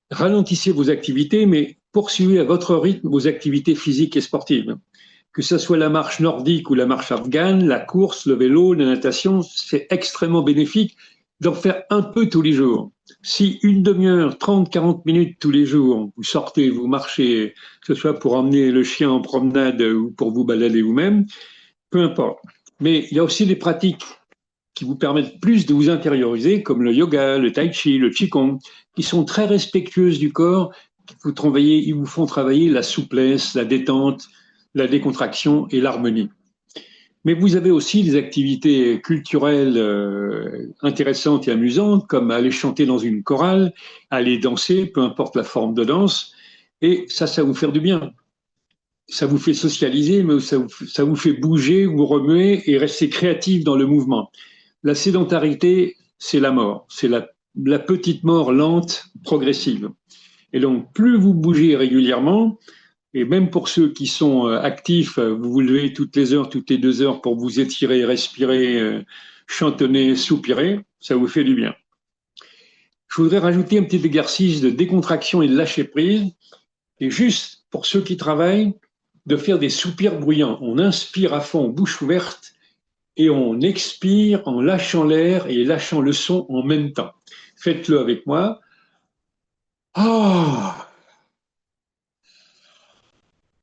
Ralentissez vos activités, mais poursuivez à votre rythme vos activités physiques et sportives. Que ce soit la marche nordique ou la marche afghane, la course, le vélo, la natation, c'est extrêmement bénéfique d'en faire un peu tous les jours. Si une demi-heure, 30, 40 minutes tous les jours, vous sortez, vous marchez, que ce soit pour emmener le chien en promenade ou pour vous balader vous-même, peu importe. Mais il y a aussi des pratiques qui vous permettent plus de vous intérioriser, comme le yoga, le tai chi, le qigong, qui sont très respectueuses du corps, ils vous font travailler la souplesse, la détente, la décontraction et l'harmonie. Mais vous avez aussi des activités culturelles intéressantes et amusantes, comme aller chanter dans une chorale, aller danser, peu importe la forme de danse, et ça va vous faire du bien. Ça vous fait socialiser, mais ça vous fait bouger, vous remuer et rester créatif dans le mouvement. La sédentarité, c'est la mort, c'est la petite mort lente, progressive. Et donc, plus vous bougez régulièrement, et même pour ceux qui sont actifs, vous vous levez toutes les heures, toutes les 2 heures pour vous étirer, respirer, chantonner, soupirer, ça vous fait du bien. Je voudrais rajouter un petit exercice de décontraction et de lâcher prise. Et juste pour ceux qui travaillent, de faire des soupirs bruyants. On inspire à fond, bouche ouverte, et on expire en lâchant l'air et lâchant le son en même temps. Faites-le avec moi. Ah,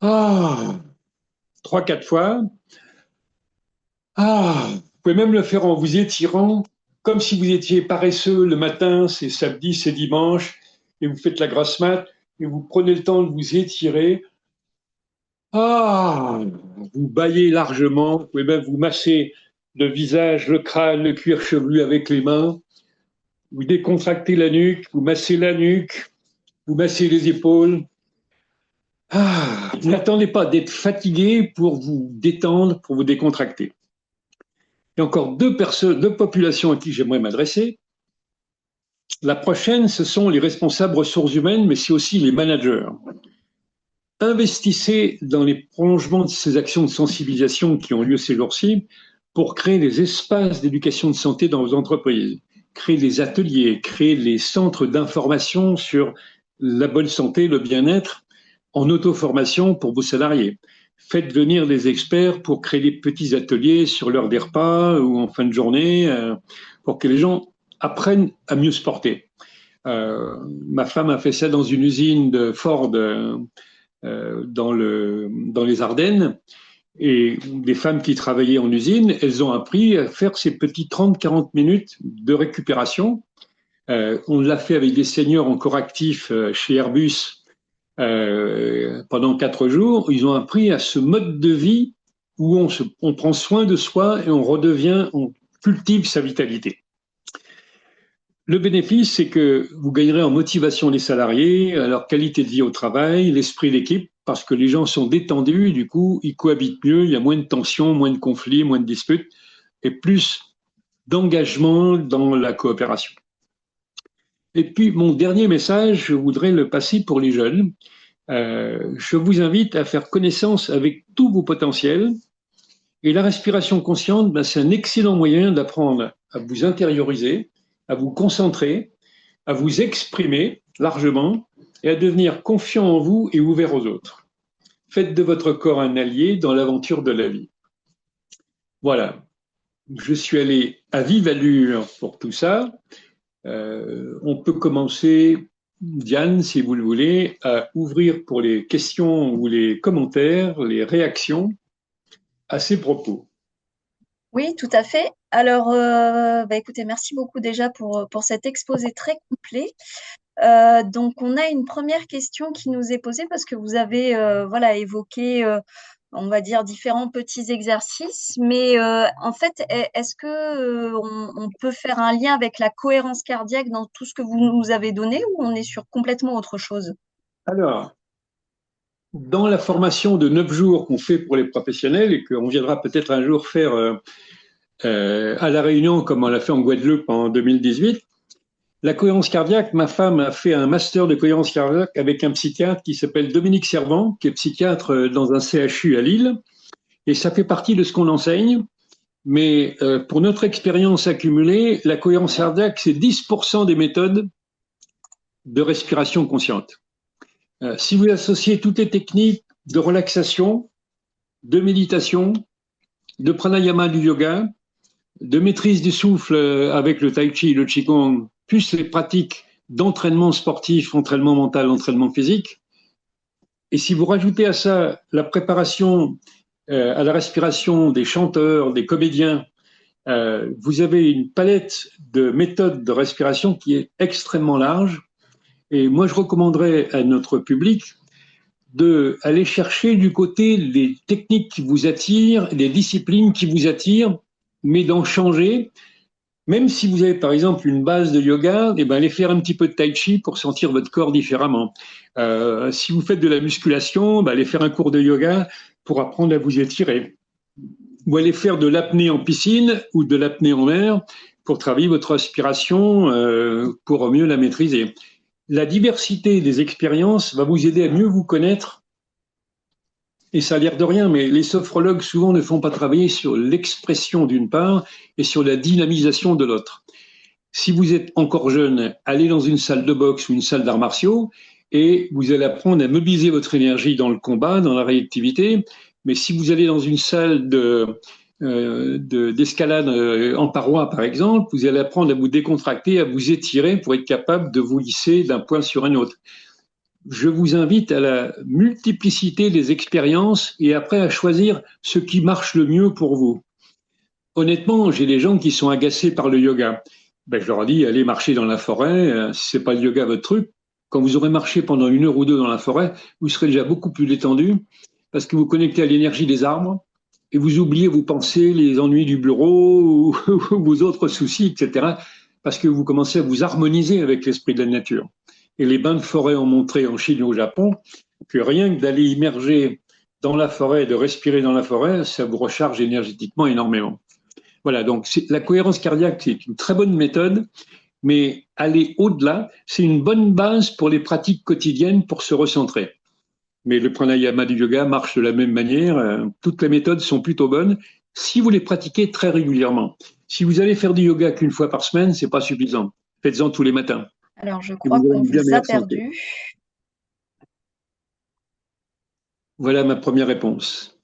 ah, 3, 4 fois. Ah, vous pouvez même le faire en vous étirant, comme si vous étiez paresseux le matin, c'est samedi, c'est dimanche, et vous faites la grasse mat, et vous prenez le temps de vous étirer. Ah, vous bâillez largement, vous pouvez même vous masser le visage, le crâne, le cuir chevelu avec les mains. Vous décontractez la nuque, vous massez les épaules. N'attendez pas d'être fatigué pour vous détendre, pour vous décontracter. Il y a encore deux populations à qui j'aimerais m'adresser. La prochaine, ce sont les responsables ressources humaines, mais c'est aussi les managers. Investissez dans les prolongements de ces actions de sensibilisation qui ont lieu ces jours-ci pour créer des espaces d'éducation de santé dans vos entreprises, créer des ateliers, créer des centres d'information sur la bonne santé, le bien-être en auto-formation pour vos salariés. Faites venir des experts pour créer des petits ateliers sur l'heure des repas ou en fin de journée pour que les gens apprennent à mieux se porter. Ma femme a fait ça dans une usine de Ford dans les Ardennes. Et des femmes qui travaillaient en usine, elles ont appris à faire ces petits 30-40 minutes de récupération. On l'a fait avec des seniors encore actifs chez Airbus pendant 4 jours. Ils ont appris à ce mode de vie où on prend soin de soi et on cultive sa vitalité. Le bénéfice, c'est que vous gagnerez en motivation des salariés, à leur qualité de vie au travail, l'esprit d'équipe, parce que les gens sont détendus, du coup, ils cohabitent mieux, il y a moins de tensions, moins de conflits, moins de disputes, et plus d'engagement dans la coopération. Et puis, mon dernier message, je voudrais le passer pour les jeunes. Je vous invite à faire connaissance avec tous vos potentiels. Et la respiration consciente, c'est un excellent moyen d'apprendre à vous intérioriser, à vous concentrer, à vous exprimer largement et à devenir confiant en vous et ouvert aux autres. Faites de votre corps un allié dans l'aventure de la vie. Voilà, je suis allé à vive allure pour tout ça. On peut commencer, Diane, si vous le voulez, à ouvrir pour les questions ou les commentaires, les réactions à ces propos. Oui, tout à fait. Alors, écoutez, merci beaucoup déjà pour cet exposé très complet. Donc, on a une première question qui nous est posée parce que vous avez voilà, évoqué, on va dire, différents petits exercices. Mais en fait, est-ce que on peut faire un lien avec la cohérence cardiaque dans tout ce que vous nous avez donné ou on est sur complètement autre chose? Alors, dans la formation de 9 jours qu'on fait pour les professionnels et qu'on viendra peut-être un jour faire à La Réunion comme on l'a fait en Guadeloupe en 2018, la cohérence cardiaque, ma femme a fait un master de cohérence cardiaque avec un psychiatre qui s'appelle Dominique Servant, qui est psychiatre dans un CHU à Lille. Et ça fait partie de ce qu'on enseigne. Mais pour notre expérience accumulée, la cohérence cardiaque, c'est 10% des méthodes de respiration consciente. Si vous associez toutes les techniques de relaxation, de méditation, de pranayama du yoga, de maîtrise du souffle avec le tai chi, le qigong, plus les pratiques d'entraînement sportif, entraînement mental, entraînement physique, et si vous rajoutez à ça la préparation à la respiration des chanteurs, des comédiens, vous avez une palette de méthodes de respiration qui est extrêmement large. Et moi, je recommanderais à notre public d'aller chercher du côté les techniques qui vous attirent, les disciplines qui vous attirent, mais d'en changer. Même si vous avez par exemple une base de yoga, allez faire un petit peu de tai chi pour sentir votre corps différemment. Si vous faites de la musculation, allez faire un cours de yoga pour apprendre à vous étirer. Ou allez faire de l'apnée en piscine ou de l'apnée en mer pour travailler votre respiration pour mieux la maîtriser. La diversité des expériences va vous aider à mieux vous connaître. Et ça a l'air de rien, mais les sophrologues souvent ne font pas travailler sur l'expression d'une part et sur la dynamisation de l'autre. Si vous êtes encore jeune, allez dans une salle de boxe ou une salle d'arts martiaux et vous allez apprendre à mobiliser votre énergie dans le combat, dans la réactivité. Mais si vous allez dans une salle d'escalade en paroi, par exemple, vous allez apprendre à vous décontracter, à vous étirer pour être capable de vous hisser d'un point sur un autre. Je vous invite à la multiplicité des expériences et après à choisir ce qui marche le mieux pour vous. Honnêtement, j'ai des gens qui sont agacés par le yoga. Je leur dis, allez marcher dans la forêt, si c'est pas le yoga votre truc. Quand vous aurez marché pendant 1 heure ou 2 dans la forêt, vous serez déjà beaucoup plus détendu parce que vous connectez à l'énergie des arbres et vous oubliez vos pensées, les ennuis du bureau ou vos autres soucis, etc. parce que vous commencez à vous harmoniser avec l'esprit de la nature. Et les bains de forêt ont montré en Chine et au Japon que rien que d'aller immerger dans la forêt, de respirer dans la forêt, ça vous recharge énergétiquement énormément. Voilà, donc la cohérence cardiaque, c'est une très bonne méthode, mais aller au-delà, c'est une bonne base pour les pratiques quotidiennes pour se recentrer. Mais le pranayama du yoga marche de la même manière. Toutes les méthodes sont plutôt bonnes si vous les pratiquez très régulièrement. Si vous allez faire du yoga qu'une fois par semaine, c'est pas suffisant. Faites-en tous les matins. Alors, je Et crois vous aurez qu'on une bien vous a meilleure santé. perdu. Voilà ma première réponse.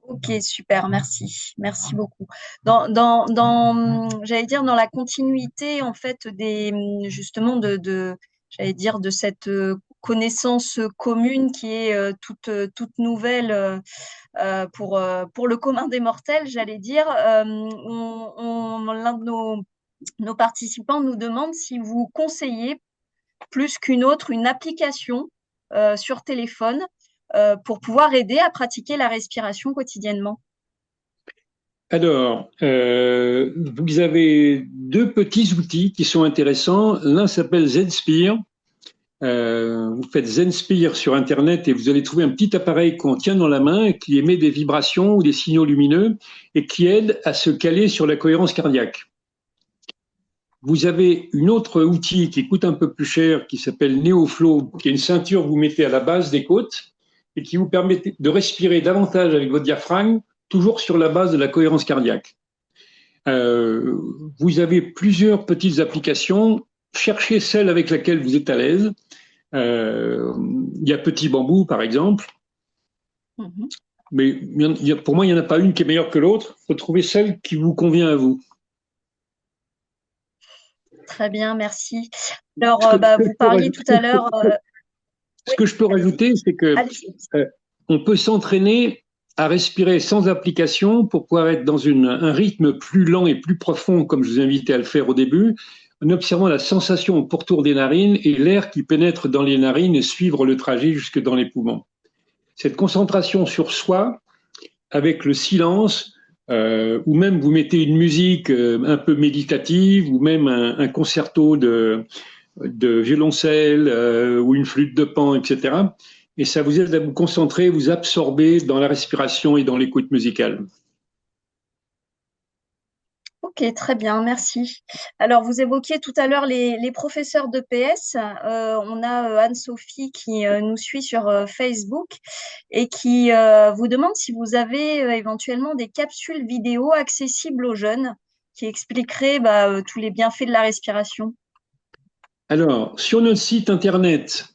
Ok, super, merci. Merci beaucoup. J'allais dire, dans la continuité, en fait, justement, j'allais dire, de cette connaissance commune qui est toute nouvelle pour le commun des mortels, j'allais dire, l'un de nos participants nous demande si vous conseillez plus qu'une autre une application sur téléphone pour pouvoir aider à pratiquer la respiration quotidiennement. Alors, vous avez deux petits outils qui sont intéressants. L'un s'appelle Zenspire. Vous faites Zenspire sur Internet et vous allez trouver un petit appareil qu'on tient dans la main et qui émet des vibrations ou des signaux lumineux et qui aide à se caler sur la cohérence cardiaque. Vous avez une autre outil qui coûte un peu plus cher qui s'appelle NeoFlow, qui est une ceinture que vous mettez à la base des côtes et qui vous permet de respirer davantage avec votre diaphragme, toujours sur la base de la cohérence cardiaque. Vous avez plusieurs petites applications. Cherchez celle avec laquelle vous êtes à l'aise. Il y a Petit Bambou, par exemple. Mais pour moi, il n'y en a pas une qui est meilleure que l'autre. Il faut trouver celle qui vous convient à vous. Très bien, merci. Alors, vous parliez tout à l'heure. Ce que je peux rajouter, c'est que on peut s'entraîner à respirer sans application pour pouvoir être dans un rythme plus lent et plus profond, comme je vous invitais à le faire au début, en observant la sensation au pourtour des narines et l'air qui pénètre dans les narines et suivre le trajet jusque dans les poumons. Cette concentration sur soi, avec le silence, ou même vous mettez une musique un peu méditative, ou même un concerto de violoncelle ou une flûte de pan, etc. Et ça vous aide à vous concentrer, vous absorber dans la respiration et dans l'écoute musicale. Ok, très bien, merci. Alors, vous évoquiez tout à l'heure les professeurs de PS. On a Anne-Sophie qui nous suit sur Facebook et qui vous demande si vous avez éventuellement des capsules vidéo accessibles aux jeunes qui expliqueraient tous les bienfaits de la respiration. Alors, sur notre site internet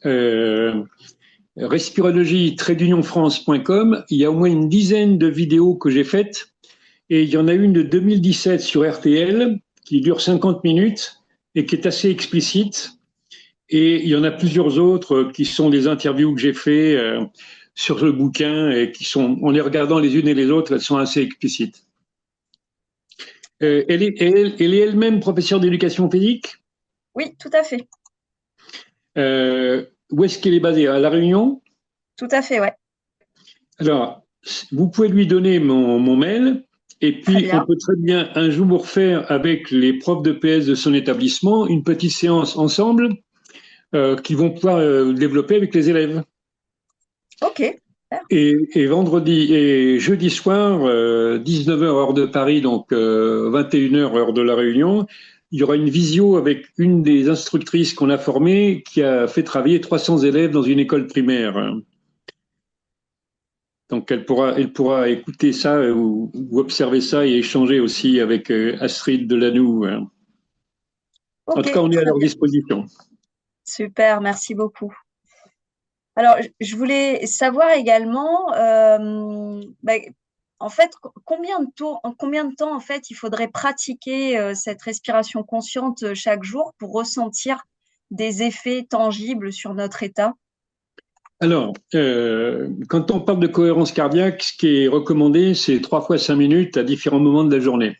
respirologie-france.com, il y a au moins une dizaine de vidéos que j'ai faites. Et il y en a une de 2017 sur RTL qui dure 50 minutes et qui est assez explicite. Et il y en a plusieurs autres qui sont des interviews que j'ai fait sur le bouquin et qui sont, en les regardant les unes et les autres, elles sont assez explicites. Elle est elle-même professeure d'éducation physique? Oui, tout à fait. Où est-ce qu'elle est basée? À La Réunion? Tout à fait, ouais. Alors, vous pouvez lui donner mon mail. Et puis, on peut très bien un jour faire avec les profs de PS de son établissement une petite séance ensemble qu'ils vont pouvoir développer avec les élèves. Ok. Et vendredi et jeudi soir, 19h heure de Paris, donc 21h heure de La Réunion, il y aura une visio avec une des instructrices qu'on a formées qui a fait travailler 300 élèves dans une école primaire. Donc, elle pourra écouter ça ou observer ça et échanger aussi avec Astrid Delanoux. Okay, en tout cas, on est à leur disposition. Super, merci beaucoup. Alors, je voulais savoir également, en fait, combien de temps, en fait, il faudrait pratiquer cette respiration consciente chaque jour pour ressentir des effets tangibles sur notre état? Alors, quand on parle de cohérence cardiaque, ce qui est recommandé, c'est 3 fois 5 minutes à différents moments de la journée.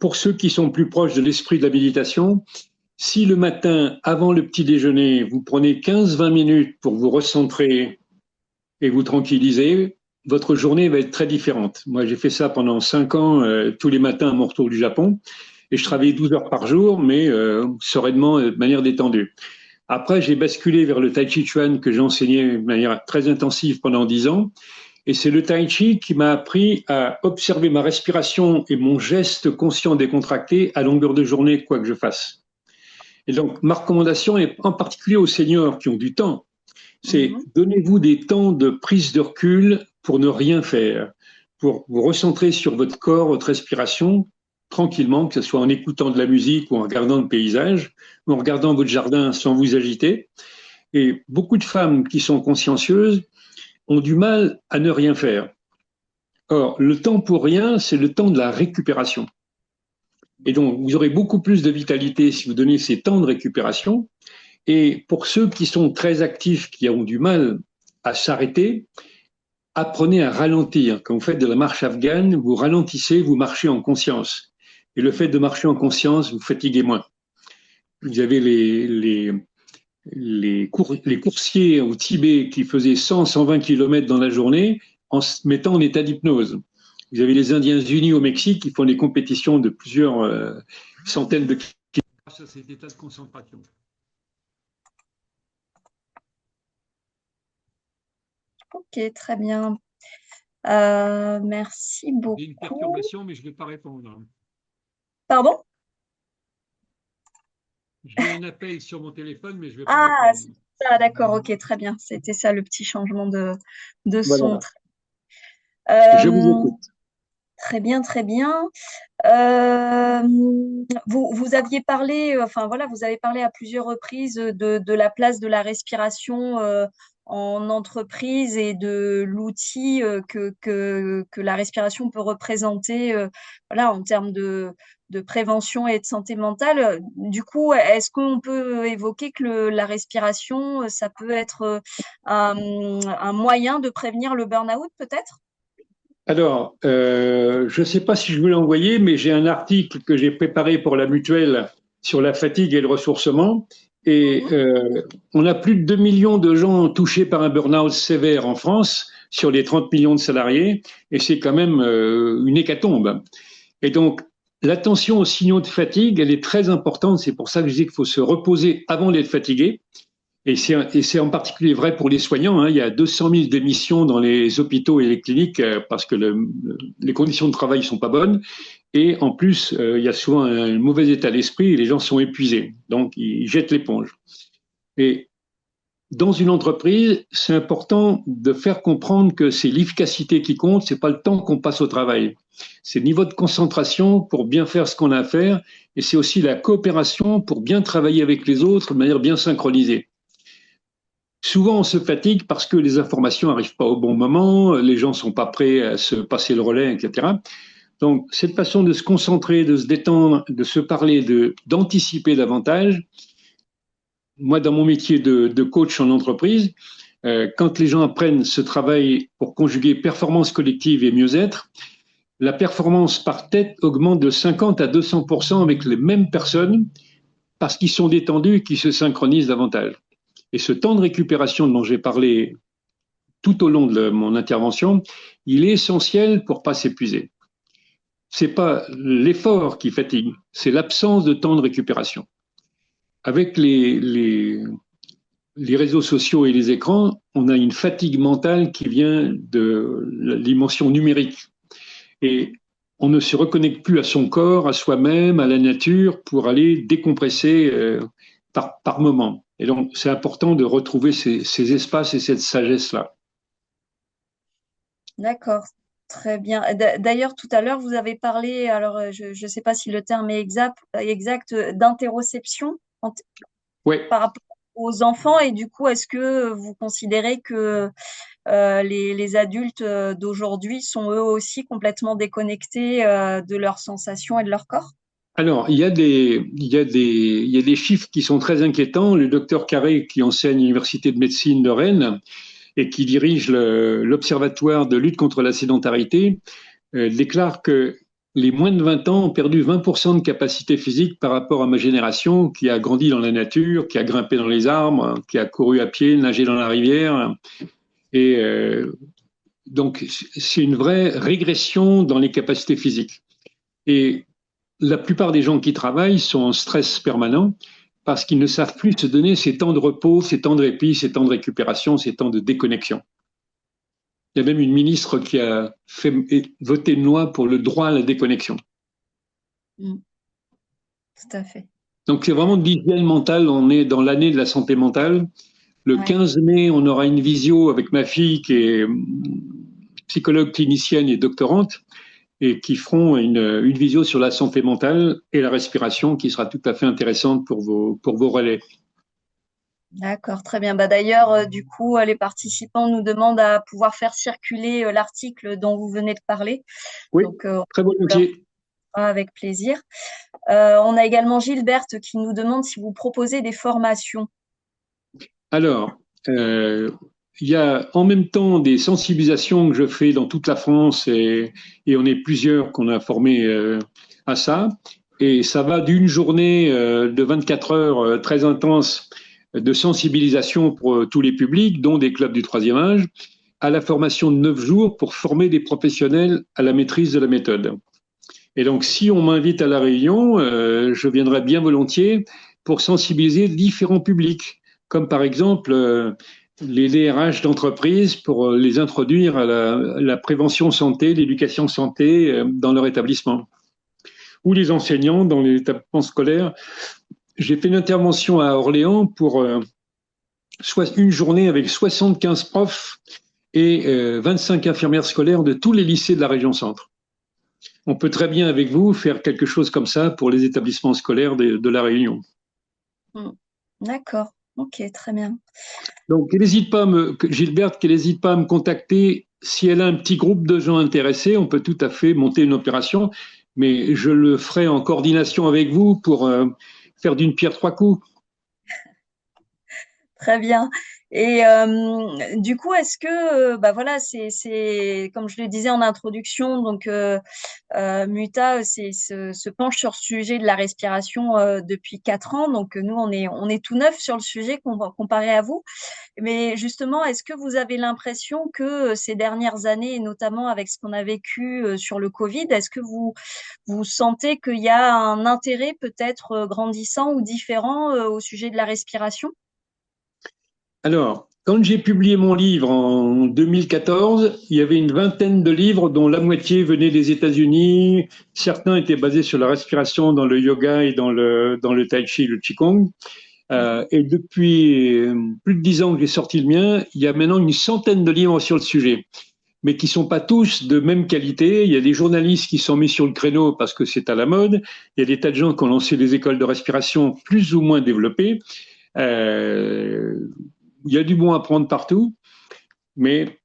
Pour ceux qui sont plus proches de l'esprit de la méditation, si le matin, avant le petit déjeuner, vous prenez 15-20 minutes pour vous recentrer et vous tranquilliser, votre journée va être très différente. Moi, j'ai fait ça pendant 5 ans, tous les matins à mon retour du Japon, et je travaillais 12 heures par jour, mais sereinement, de manière détendue. Après, j'ai basculé vers le Tai Chi Chuan que j'ai enseigné de manière très intensive pendant 10 ans. Et c'est le Tai Chi qui m'a appris à observer ma respiration et mon geste conscient décontracté à longueur de journée, quoi que je fasse. Et donc, ma recommandation est en particulier aux seniors qui ont du temps, c'est Mhm. donnez-vous des temps de prise de recul pour ne rien faire, pour vous recentrer sur votre corps, votre respiration, tranquillement, que ce soit en écoutant de la musique ou en regardant le paysage, ou en regardant votre jardin sans vous agiter. Et beaucoup de femmes qui sont consciencieuses ont du mal à ne rien faire. Or, le temps pour rien, c'est le temps de la récupération. Et donc, vous aurez beaucoup plus de vitalité si vous donnez ces temps de récupération. Et pour ceux qui sont très actifs, qui ont du mal à s'arrêter, apprenez à ralentir. Quand vous faites de la marche afghane, vous ralentissez, vous marchez en conscience. Et le fait de marcher en conscience, vous fatiguez moins. Vous avez les coursiers au Tibet qui faisaient 100, 120 km dans la journée en se mettant en état d'hypnose. Vous avez les Indiens unis au Mexique qui font des compétitions de plusieurs centaines de kilomètres grâce à cet état de concentration. Ok, très bien. Merci J'ai une beaucoup. perturbation, mais je ne vais pas répondre. Pardon? J'ai un appel sur mon téléphone, mais je ne vais pas Ah, répondre. c'est ça, d'accord, ok, très bien. C'était ça le petit changement de son. Voilà. Je vous Euh, écoute. Très bien, très bien. Euh, vous aviez parlé, enfin voilà, vous avez parlé à plusieurs reprises de la place de la respiration en entreprise et de l'outil que la respiration peut représenter voilà, en termes de prévention et de santé mentale. Du coup, est-ce qu'on peut évoquer que la respiration, ça peut être un moyen de prévenir le burn-out peut-être? Alors, je ne sais pas si je vous l'ai envoyé, mais j'ai un article que j'ai préparé pour la mutuelle sur la fatigue et le ressourcement. Et Mhm. on a plus de 2 millions de gens touchés par un burn-out sévère en France sur les 30 millions de salariés. Et c'est quand même une hécatombe. Et donc, l'attention aux signaux de fatigue, elle est très importante. C'est pour ça que je dis qu'il faut se reposer avant d'être fatigué. Et c'est en particulier vrai pour les soignants. Hein. Il y a 200 000 démissions dans les hôpitaux et les cliniques parce que les conditions de travail sont pas bonnes. Et en plus, il y a souvent un mauvais état d'esprit et les gens sont épuisés. Donc, ils jettent l'éponge. Et dans une entreprise, c'est important de faire comprendre que c'est l'efficacité qui compte, c'est pas le temps qu'on passe au travail. C'est le niveau de concentration pour bien faire ce qu'on a à faire et c'est aussi la coopération pour bien travailler avec les autres de manière bien synchronisée. Souvent, on se fatigue parce que les informations n'arrivent pas au bon moment, les gens ne sont pas prêts à se passer le relais, etc. Donc, cette façon de se concentrer, de se détendre, de se parler, d'anticiper davantage. Moi, dans mon métier de coach en entreprise, quand les gens apprennent ce travail pour conjuguer performance collective et mieux-être, la performance par tête augmente de 50 à 200% avec les mêmes personnes parce qu'ils sont détendus et qu'ils se synchronisent davantage. Et ce temps de récupération dont j'ai parlé tout au long de mon intervention, il est essentiel pour ne pas s'épuiser. Ce n'est pas l'effort qui fatigue, c'est l'absence de temps de récupération. Avec les réseaux sociaux et les écrans, on a une fatigue mentale qui vient de la dimension numérique. Et on ne se reconnecte plus à son corps, à soi-même, à la nature pour aller décompresser par moment. Et donc, c'est important de retrouver ces espaces et cette sagesse-là. D'accord, très bien. D'ailleurs, tout à l'heure, vous avez parlé, alors je ne sais pas si le terme est exact d'interoception Oui. par rapport aux enfants. Et du coup, est-ce que vous considérez que les adultes d'aujourd'hui sont eux aussi complètement déconnectés de leurs sensations et de leur corps? Alors, il y a des chiffres qui sont très inquiétants. Le docteur Carré, qui enseigne à l'Université de médecine de Rennes et qui dirige l'Observatoire de lutte contre la sédentarité, déclare que les moins de 20 ans ont perdu 20% de capacité physique par rapport à ma génération qui a grandi dans la nature, qui a grimpé dans les arbres, qui a couru à pied, nagé dans la rivière. Et donc, c'est une vraie régression dans les capacités physiques. Et la plupart des gens qui travaillent sont en stress permanent parce qu'ils ne savent plus se donner ces temps de repos, ces temps de répit, ces temps de récupération, ces temps de déconnexion. Il y a même une ministre qui a voté une loi pour le droit à la déconnexion. Tout à fait. Donc c'est vraiment de l'hygiène mentale, on est dans l'année de la santé mentale. Le 15 mai, on aura une visio avec ma fille qui est psychologue clinicienne et doctorante et qui feront une visio sur la santé mentale et la respiration qui sera tout à fait intéressante pour vos relais. D'accord, très bien. Bah, d'ailleurs, du coup, les participants nous demandent à pouvoir faire circuler l'article dont vous venez de parler. Oui, Donc, très volontiers. Avec plaisir. On a également Gilberte qui nous demande si vous proposez des formations. Alors, il y a en même temps des sensibilisations que je fais dans toute la France et on est plusieurs qu'on a formés à ça. Et ça va d'une journée de 24 heures très intense de sensibilisation pour tous les publics, dont des clubs du troisième âge, à la formation de 9 jours pour former des professionnels à la maîtrise de la méthode. Et donc, si on m'invite à la réunion, je viendrai bien volontiers pour sensibiliser différents publics, comme par exemple les DRH d'entreprise pour les introduire à la prévention santé, l'éducation santé dans leur établissement, ou les enseignants dans les établissements scolaires. J'ai fait une intervention à Orléans pour une journée avec 75 profs et 25 infirmières scolaires de tous les lycées de la région centre. On peut très bien avec vous faire quelque chose comme ça pour les établissements scolaires de la Réunion. D'accord, ok, très bien. Donc, Gilberte, qu'elle n'hésite pas à me contacter. Si elle a un petit groupe de gens intéressés, on peut tout à fait monter une opération, mais je le ferai en coordination avec vous pour faire d'une pierre trois coups. Très bien. Et du coup, est-ce que, bah voilà, c'est comme je le disais en introduction, donc Muta se penche sur ce sujet de la respiration depuis 4 ans. Donc nous, on est tout neuf sur le sujet comparé à vous. Mais justement, est-ce que vous avez l'impression que ces dernières années, et notamment avec ce qu'on a vécu sur le Covid, est-ce que vous sentez qu'il y a un intérêt peut-être grandissant ou différent au sujet de la respiration? Alors, quand j'ai publié mon livre en 2014, il y avait une vingtaine de livres dont la moitié venaient des États-Unis. Certains étaient basés sur la respiration dans le yoga et dans le tai chi, le qigong. Et depuis plus de 10 ans que j'ai sorti le mien, il y a maintenant une centaine de livres sur le sujet, mais qui sont pas tous de même qualité. Il y a des journalistes qui sont mis sur le créneau parce que c'est à la mode. Il y a des tas de gens qui ont lancé des écoles de respiration plus ou moins développées. Il y a du bon à prendre partout, mais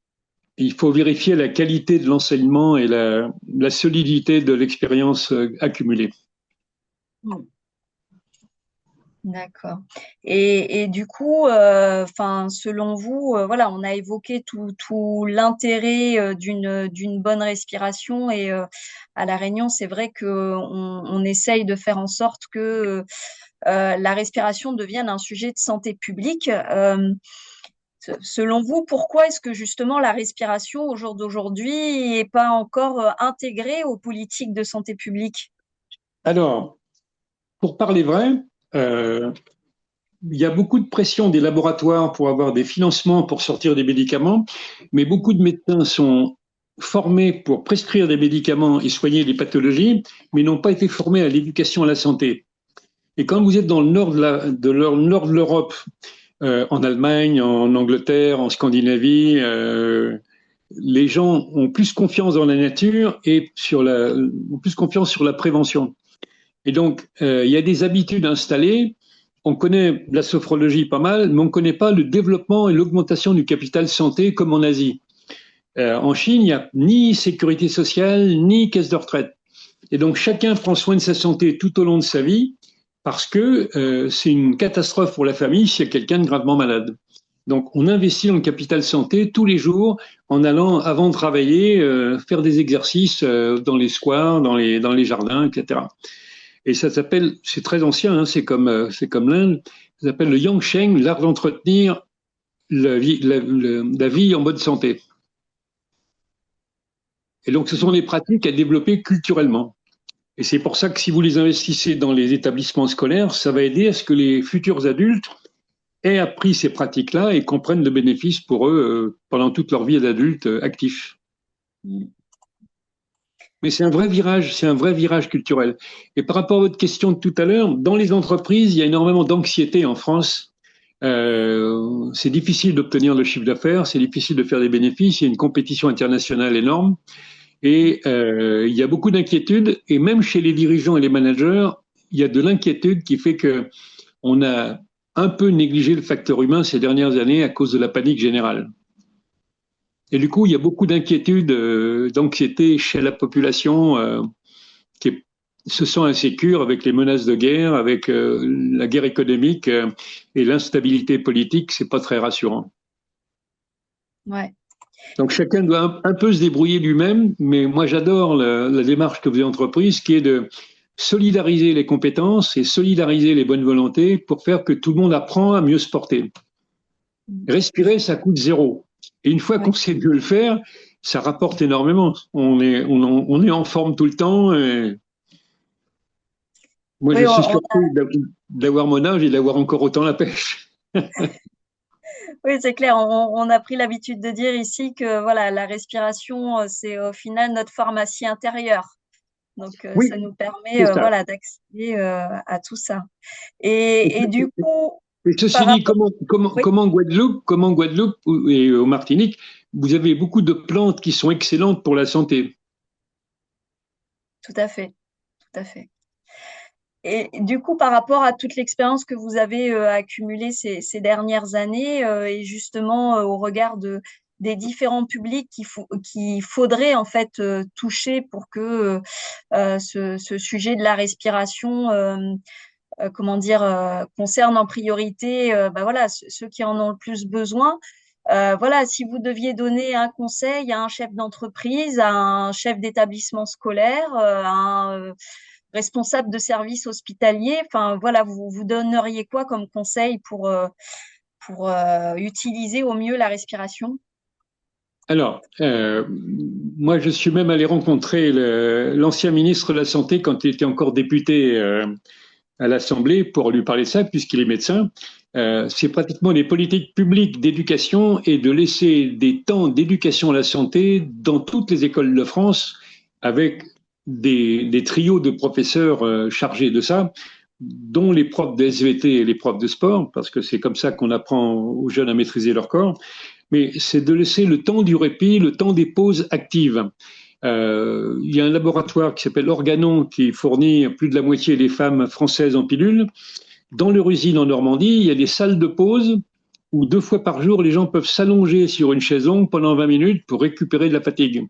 il faut vérifier la qualité de l'enseignement et la solidité de l'expérience accumulée. D'accord. Et du coup, enfin, selon vous, voilà, on a évoqué tout l'intérêt d'une bonne respiration et à La Réunion, c'est vrai que on essaye de faire en sorte que la respiration devienne un sujet de santé publique. Selon vous, pourquoi est-ce que justement la respiration au jour d'aujourd'hui n'est pas encore intégrée aux politiques de santé publique? Alors, pour parler vrai, il y a beaucoup de pression des laboratoires pour avoir des financements pour sortir des médicaments, mais beaucoup de médecins sont formés pour prescrire des médicaments et soigner des pathologies, mais n'ont pas été formés à l'éducation à la santé. Et quand vous êtes dans le nord de l'Europe, en Allemagne, en Angleterre, en Scandinavie, les gens ont plus confiance dans la nature et ont plus confiance sur la prévention. Et donc, il y a des habitudes installées. On connaît la sophrologie pas mal, mais on ne connaît pas le développement et l'augmentation du capital santé comme en Asie. En Chine, il n'y a ni sécurité sociale, ni caisse de retraite. Et donc, chacun prend soin de sa santé tout au long de sa vie parce que c'est une catastrophe pour la famille s'il y a quelqu'un de gravement malade. Donc, on investit dans le capital santé tous les jours en allant, avant de travailler, faire des exercices dans les squares, dans les jardins, etc. Et ça s'appelle, c'est très ancien, hein, c'est comme l'Inde, ça s'appelle le Yang Sheng, l'art d'entretenir la vie en bonne santé. Et donc, ce sont des pratiques à développer culturellement. Et c'est pour ça que si vous les investissez dans les établissements scolaires, ça va aider à ce que les futurs adultes aient appris ces pratiques-là et comprennent le bénéfice pour eux pendant toute leur vie d'adultes actifs. Mais c'est un vrai virage culturel. Et par rapport à votre question de tout à l'heure, dans les entreprises, il y a énormément d'anxiété en France. C'est difficile d'obtenir le chiffre d'affaires, c'est difficile de faire des bénéfices, il y a une compétition internationale énorme et il y a beaucoup d'inquiétudes. Et même chez les dirigeants et les managers, il y a de l'inquiétude qui fait que on a un peu négligé le facteur humain ces dernières années à cause de la panique générale. Et du coup, il y a beaucoup d'inquiétudes, d'anxiété chez la population qui se sent insécure avec les menaces de guerre, avec la guerre économique et l'instabilité politique. C'est pas très rassurant. Ouais. Donc chacun doit un peu se débrouiller lui-même, mais moi j'adore la démarche que vous avez entreprise, qui est de solidariser les compétences et solidariser les bonnes volontés pour faire que tout le monde apprend à mieux se porter. Respirer, ça coûte zéro. Et une fois qu'on sait mieux le faire, ça rapporte énormément. On est en forme tout le temps. Et moi, je suis surpris d'avoir mon âge et d'avoir encore autant la pêche. Oui, c'est clair. On a pris l'habitude de dire ici que voilà, la respiration, c'est au final notre pharmacie intérieure. Donc, oui, ça nous permet voilà, d'accéder à tout ça. Et du coup, et ceci dit, comment Guadeloupe et au Martinique, vous avez beaucoup de plantes qui sont excellentes pour la santé. Tout à fait, tout à fait. Et du coup, par rapport à toute l'expérience que vous avez accumulée ces dernières années, et justement au regard des différents publics qu'il faudrait en fait toucher pour que ce sujet de la respiration, comment dire, concerne en priorité, bah voilà, ceux qui en ont le plus besoin. Voilà, si vous deviez donner un conseil à un chef d'entreprise, à un chef d'établissement scolaire, à un responsable de service hospitalier, enfin voilà, vous donneriez quoi comme conseil pour utiliser au mieux la respiration? Alors, moi, je suis même allé rencontrer l'ancien ministre de la Santé quand il était encore député à l'Assemblée pour lui parler de ça, puisqu'il est médecin. C'est pratiquement les politiques publiques d'éducation et de laisser des temps d'éducation à la santé dans toutes les écoles de France avec des trios de professeurs chargés de ça, dont les profs de SVT et les profs de sport, parce que c'est comme ça qu'on apprend aux jeunes à maîtriser leur corps, mais c'est de laisser le temps du répit, le temps des pauses actives. Il y a un laboratoire qui s'appelle Organon qui fournit plus de la moitié des femmes françaises en pilules. Dans leur usine en Normandie, il y a des salles de pause où 2 fois par jour, les gens peuvent s'allonger sur une chaise longue pendant 20 minutes pour récupérer de la fatigue.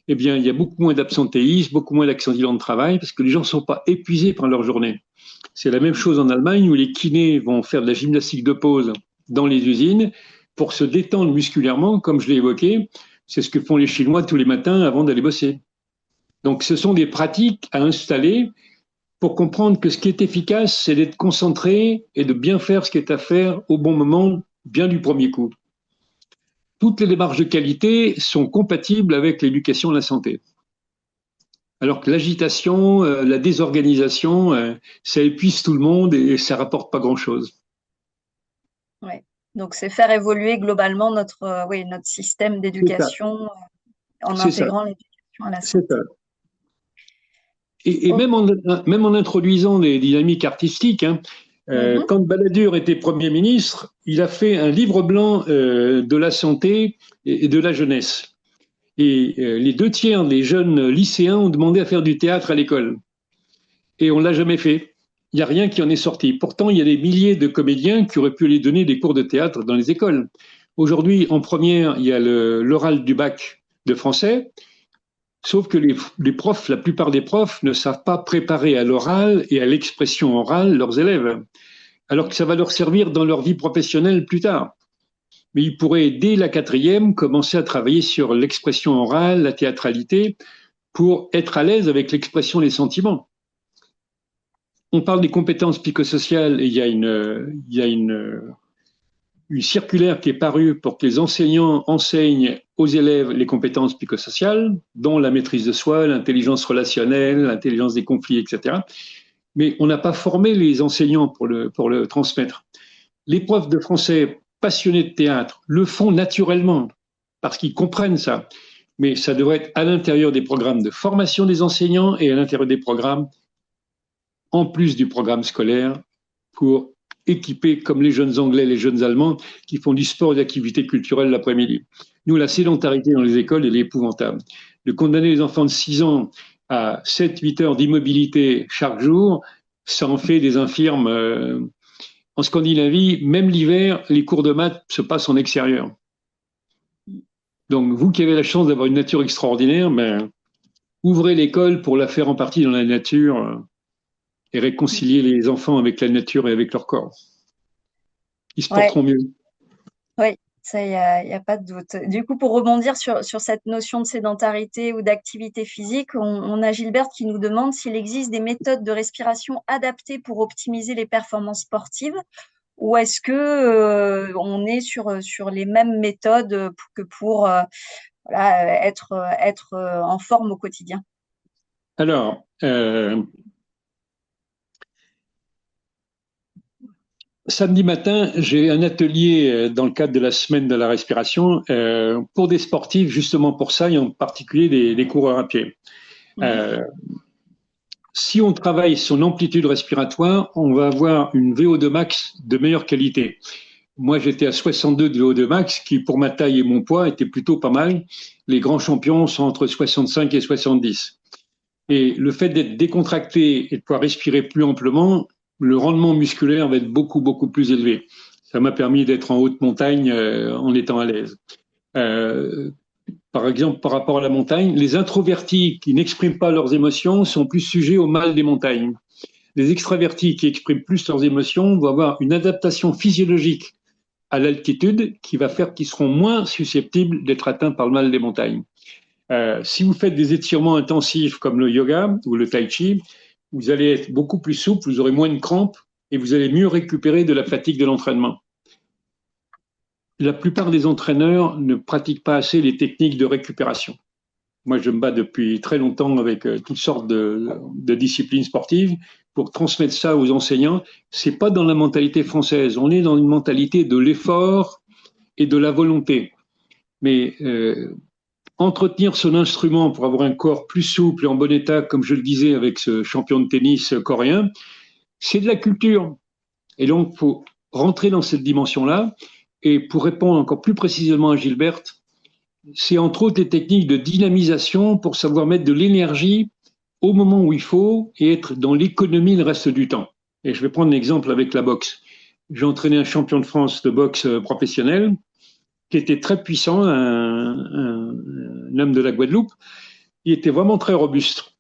Eh bien, il y a beaucoup moins d'absentéisme, beaucoup moins d'accidents de travail parce que les gens ne sont pas épuisés par leur journée. C'est la même chose en Allemagne où les kinés vont faire de la gymnastique de pause dans les usines pour se détendre musculairement, comme je l'ai évoqué. C'est ce que font les Chinois tous les matins avant d'aller bosser. Donc, ce sont des pratiques à installer pour comprendre que ce qui est efficace, c'est d'être concentré et de bien faire ce qui est à faire au bon moment, bien du premier coup. Toutes les démarches de qualité sont compatibles avec l'éducation à la santé. Alors que l'agitation, la désorganisation, ça épuise tout le monde et ça rapporte pas grand-chose. Ouais. Donc, c'est faire évoluer globalement notre système d'éducation en C'est ça. intégrant l'éducation à la C'est santé. ça. Et même en introduisant des dynamiques artistiques, hein, quand Balladur était Premier ministre, il a fait un livre blanc de la santé et de la jeunesse. Et les 2 tiers des jeunes lycéens ont demandé à faire du théâtre à l'école. Et on ne l'a jamais fait. Il n'y a rien qui en est sorti. Pourtant, il y a des milliers de comédiens qui auraient pu aller donner des cours de théâtre dans les écoles. Aujourd'hui, en première, il y a l'oral du bac de français. Sauf que les profs, la plupart des profs ne savent pas préparer à l'oral et à l'expression orale leurs élèves, alors que ça va leur servir dans leur vie professionnelle plus tard. Mais ils pourraient, dès la 4e, commencer à travailler sur l'expression orale, la théâtralité, pour être à l'aise avec l'expression des sentiments. On parle des compétences psychosociales et il y a une une circulaire qui est parue pour que les enseignants enseignent aux élèves les compétences psychosociales, dont la maîtrise de soi, l'intelligence relationnelle, l'intelligence des conflits, etc. Mais on n'a pas formé les enseignants pour le transmettre. Les profs de français passionnés de théâtre le font naturellement, parce qu'ils comprennent ça. Mais ça devrait être à l'intérieur des programmes de formation des enseignants et à l'intérieur des programmes, en plus du programme scolaire, pour équiper comme les jeunes Anglais, les jeunes Allemands, qui font du sport et des activités culturelles l'après-midi. Nous, la sédentarité dans les écoles, elle est épouvantable. De condamner les enfants de 6 ans à 7-8 heures d'immobilité chaque jour, ça en fait des infirmes. En Scandinavie, même l'hiver, les cours de maths se passent en extérieur. Donc, vous qui avez la chance d'avoir une nature extraordinaire, ben, ouvrez l'école pour la faire en partie dans la nature et réconcilier les enfants avec la nature et avec leur corps. Ils se Ouais, porteront mieux. ouais, ça, y a pas de doute. Du coup, pour rebondir sur cette notion de sédentarité ou d'activité physique, on a Gilberte qui nous demande s'il existe des méthodes de respiration adaptées pour optimiser les performances sportives ou est-ce que on est sur les mêmes méthodes que pour voilà, être en forme au quotidien? Alors, samedi matin, j'ai un atelier dans le cadre de la semaine de la respiration pour des sportifs, justement pour ça, et en particulier des coureurs à pied. Mhm. Euh, Si on travaille son amplitude respiratoire, on va avoir une VO2 max de meilleure qualité. Moi, j'étais à 62 de VO2 max, qui pour ma taille et mon poids était plutôt pas mal. Les grands champions sont entre 65 et 70. Et le fait d'être décontracté et de pouvoir respirer plus amplement, le rendement musculaire va être beaucoup, beaucoup plus élevé. Ça m'a permis d'être en haute montagne en étant à l'aise. Euh, Par exemple, par rapport à la montagne, les introvertis qui n'expriment pas leurs émotions sont plus sujets au mal des montagnes. Les extravertis qui expriment plus leurs émotions vont avoir une adaptation physiologique à l'altitude qui va faire qu'ils seront moins susceptibles d'être atteints par le mal des montagnes. Si vous faites des étirements intensifs comme le yoga ou le tai chi, vous allez être beaucoup plus souple, vous aurez moins de crampes et vous allez mieux récupérer de la fatigue de l'entraînement. La plupart des entraîneurs ne pratiquent pas assez les techniques de récupération. Moi, je me bats depuis très longtemps avec toutes sortes de disciplines sportives pour transmettre ça aux enseignants. C'est pas dans la mentalité française. On est dans une mentalité de l'effort et de la volonté. Mais entretenir son instrument pour avoir un corps plus souple et en bon état, comme je le disais avec ce champion de tennis coréen, c'est de la culture. Et donc, il faut rentrer dans cette dimension-là. Et pour répondre encore plus précisément à Gilberte, c'est entre autres les techniques de dynamisation pour savoir mettre de l'énergie au moment où il faut et être dans l'économie le reste du temps. Et je vais prendre un exemple avec la boxe. J'ai entraîné un champion de France de boxe professionnel qui était très puissant, un homme de la Guadeloupe. Il était vraiment très robuste,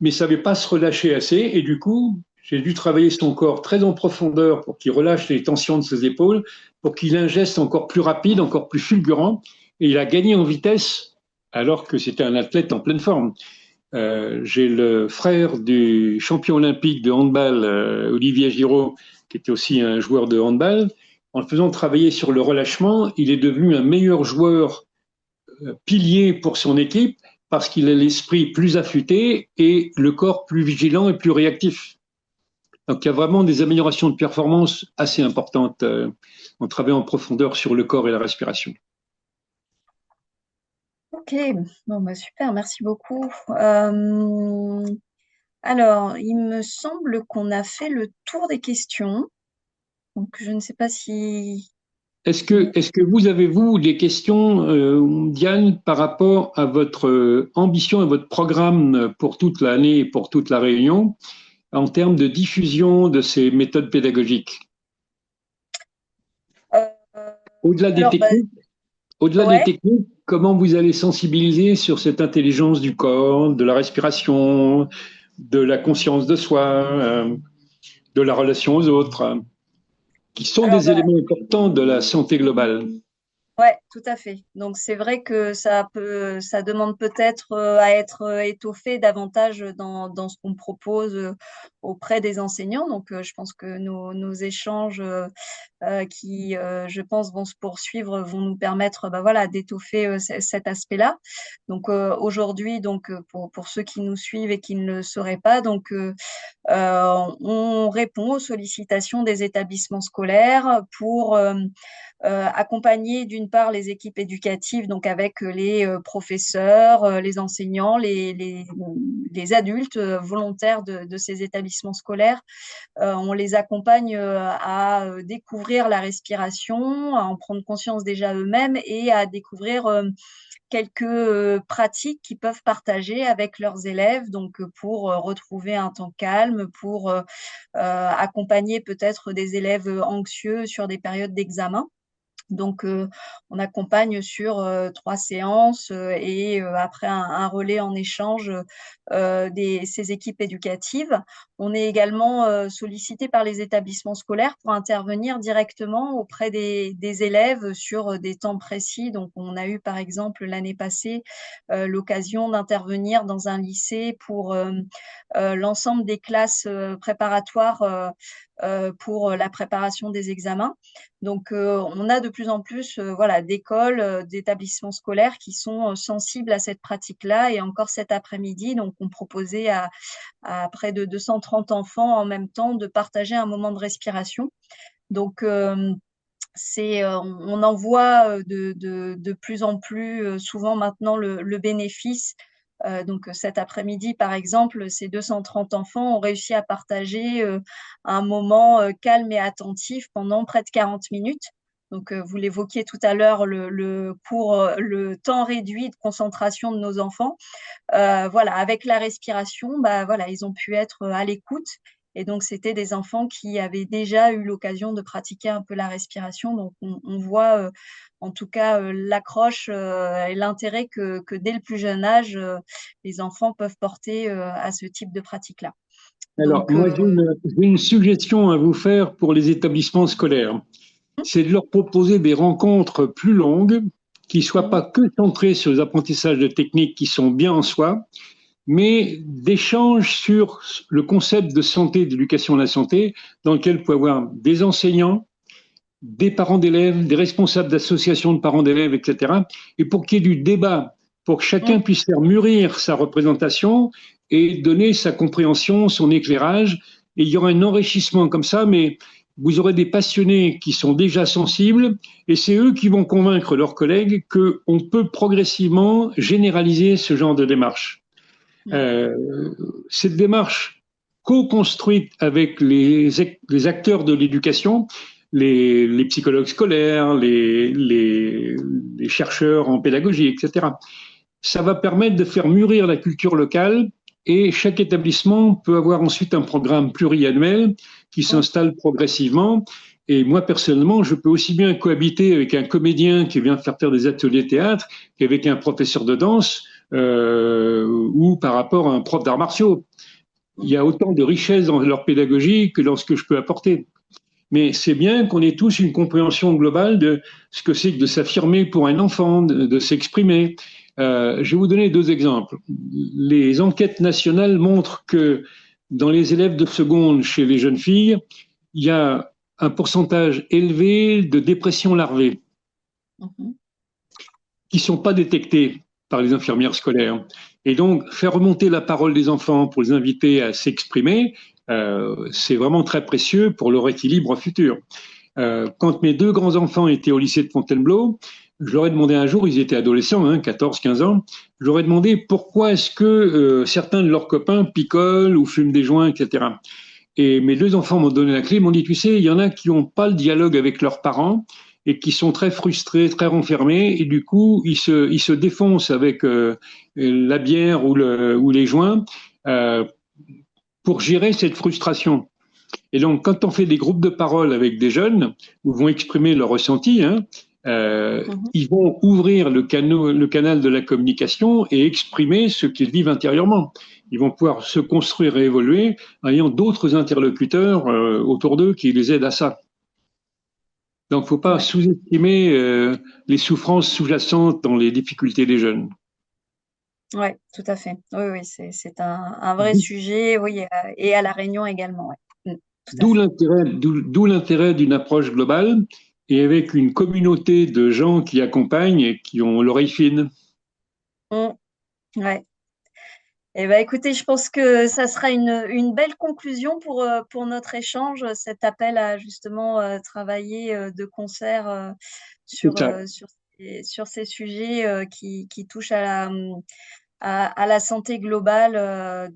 mais ne savait pas se relâcher assez. Et du coup, j'ai dû travailler son corps très en profondeur pour qu'il relâche les tensions de ses épaules, pour qu'il ait un geste encore plus rapide, encore plus fulgurant. Et il a gagné en vitesse alors que c'était un athlète en pleine forme. J'ai le frère du champion olympique de handball, Olivier Giraud, qui était aussi un joueur de handball. En le faisant travailler sur le relâchement, il est devenu un meilleur joueur pilier pour son équipe parce qu'il a l'esprit plus affûté et le corps plus vigilant et plus réactif. Donc il y a vraiment des améliorations de performance assez importantes en travaillant en profondeur sur le corps et la respiration. Ok, bon, bah, super, merci beaucoup. Alors, il me semble qu'on a fait le tour des questions. Donc, je ne sais pas si... Est-ce que vous avez, vous, des questions, Diane, par rapport à votre ambition et votre programme pour toute l'année et pour toute la Réunion en termes de diffusion de ces méthodes pédagogiques? Euh, Au-delà des alors, bah, techniques, au-delà des ouais. techniques, comment vous allez sensibiliser sur cette intelligence du corps, de la respiration, de la conscience de soi, de la relation aux autres, qui sont Alors, des bah, éléments importants de la santé globale? ouais. tout à fait. Donc c'est vrai que ça demande peut-être à être étoffé davantage dans ce qu'on propose auprès des enseignants. Donc je pense que nos échanges qui, je pense, vont se poursuivre, vont nous permettre, bah, voilà, d'étoffer cet aspect-là. Donc aujourd'hui, donc pour ceux qui nous suivent et qui ne le sauraient pas, donc on répond aux sollicitations des établissements scolaires pour accompagner d'une part les équipes éducatives, donc avec les professeurs, les enseignants, les adultes volontaires de ces établissements scolaires. On les accompagne à découvrir la respiration, à en prendre conscience déjà eux-mêmes et à découvrir quelques pratiques qu'ils peuvent partager avec leurs élèves, donc pour retrouver un temps calme, pour accompagner peut-être des élèves anxieux sur des périodes d'examen. Donc, on accompagne sur 3 séances et après un relais en échange ces équipes éducatives. On est également sollicité par les établissements scolaires pour intervenir directement auprès des élèves sur des temps précis. Donc, on a eu par exemple l'année passée l'occasion d'intervenir dans un lycée pour l'ensemble des classes préparatoires pour la préparation des examens. Donc, on a de plus en plus voilà, d'écoles, d'établissements scolaires qui sont sensibles à cette pratique-là. Et encore cet après-midi, donc, on proposait à près de 230 enfants en même temps de partager un moment de respiration. Donc, on en voit de plus en plus souvent maintenant le bénéfice. Donc cet après-midi, par exemple, ces 230 enfants ont réussi à partager un moment calme et attentif pendant près de 40 minutes. Donc vous l'évoquiez tout à l'heure, le temps réduit de concentration de nos enfants. Voilà, avec la respiration, bah, voilà, ils ont pu être à l'écoute. Et donc, c'était des enfants qui avaient déjà eu l'occasion de pratiquer un peu la respiration. Donc, on voit en tout cas l'accroche et l'intérêt que dès le plus jeune âge, les enfants peuvent porter à ce type de pratique-là. Alors, Donc, moi, j'ai une suggestion à vous faire pour les établissements scolaires. C'est de leur proposer des rencontres plus longues, qui ne soient pas que centrées sur les apprentissages de techniques qui sont bien en soi, mais d'échanges sur le concept de santé, d'éducation à la santé, dans lequel vous pouvez avoir des enseignants, des parents d'élèves, des responsables d'associations de parents d'élèves, etc. Et pour qu'il y ait du débat, pour que chacun puisse faire mûrir sa représentation et donner sa compréhension, son éclairage. Et il y aura un enrichissement comme ça, mais vous aurez des passionnés qui sont déjà sensibles et c'est eux qui vont convaincre leurs collègues qu'on peut progressivement généraliser ce genre de démarche. Cette démarche co-construite avec les acteurs de l'éducation, les psychologues scolaires, les chercheurs en pédagogie, etc. Ça va permettre de faire mûrir la culture locale et chaque établissement peut avoir ensuite un programme pluriannuel qui s'installe progressivement. Et moi, personnellement, je peux aussi bien cohabiter avec un comédien qui vient faire des ateliers de théâtre qu'avec un professeur de danse ou par rapport à un prof d'arts martiaux. Il y a autant de richesse dans leur pédagogie que dans ce que je peux apporter. Mais c'est bien qu'on ait tous une compréhension globale de ce que c'est que de s'affirmer pour un enfant, de s'exprimer. Je vais vous donner 2 exemples. Les enquêtes nationales montrent que dans les élèves de seconde chez les jeunes filles, il y a un pourcentage élevé de dépression larvée qui ne sont pas détectées par les infirmières scolaires. Et donc, faire remonter la parole des enfants pour les inviter à s'exprimer, c'est vraiment très précieux pour leur équilibre futur. Quand mes 2 grands-enfants étaient au lycée de Fontainebleau, je leur ai demandé un jour, ils étaient adolescents, 14, 15 ans, je leur ai demandé pourquoi est-ce que certains de leurs copains picolent ou fument des joints, etc. Et mes 2 enfants m'ont donné la clé, m'ont dit, tu sais, il y en a qui n'ont pas le dialogue avec leurs parents et qui sont très frustrés, très renfermés, et du coup, ils se défoncent avec la bière ou les joints pour gérer cette frustration. Et donc, quand on fait des groupes de parole avec des jeunes, où vont exprimer leurs ressentis, ils vont ouvrir le canal de la communication et exprimer ce qu'ils vivent intérieurement. Ils vont pouvoir se construire et évoluer en ayant d'autres interlocuteurs autour d'eux qui les aident à ça. Donc, faut pas Ouais, sous-estimer les souffrances sous-jacentes dans les difficultés des jeunes. ouais, tout à fait. Oui, oui, c'est un vrai sujet, oui, et à La Réunion également, ouais. Tout à fait. D'où l'intérêt d'une approche globale et avec une communauté de gens qui accompagnent et qui ont l'oreille fine. Mm, ouais. Eh ben, écoutez, je pense que ça sera une belle conclusion pour notre échange, cet appel à justement travailler de concert C'est ça, sur ces sujets qui touchent à la santé globale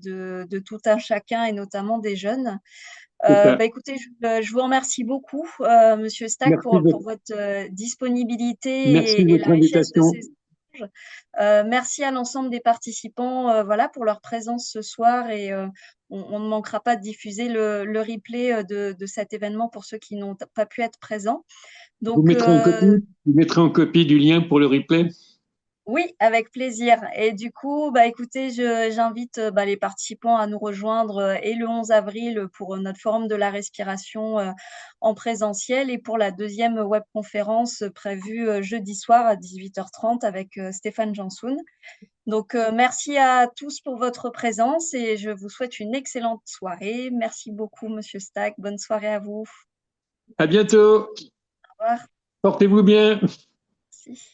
de tout un chacun et notamment des jeunes. c'est ça. Bah, écoutez, je vous remercie beaucoup, Monsieur Stack, Merci pour votre merci disponibilité de et la votre richesse de ces invitation. échanges. Merci à l'ensemble des participants, voilà, pour leur présence ce soir et on ne manquera pas de diffuser le replay de cet événement pour ceux qui n'ont pas pu être présents. Donc, Vous mettrez en copie du lien pour le replay. oui, avec plaisir. Et du coup, bah, écoutez, j'invite bah, les participants à nous rejoindre et le 11 avril pour notre forum de la respiration en présentiel et pour la deuxième webconférence prévue jeudi soir à 18h30 avec Stéphane Jansoun. Donc, merci à tous pour votre présence et je vous souhaite une excellente soirée. Merci beaucoup, Monsieur Stack. Bonne soirée à vous. À bientôt. Au revoir. Portez-vous bien. Merci.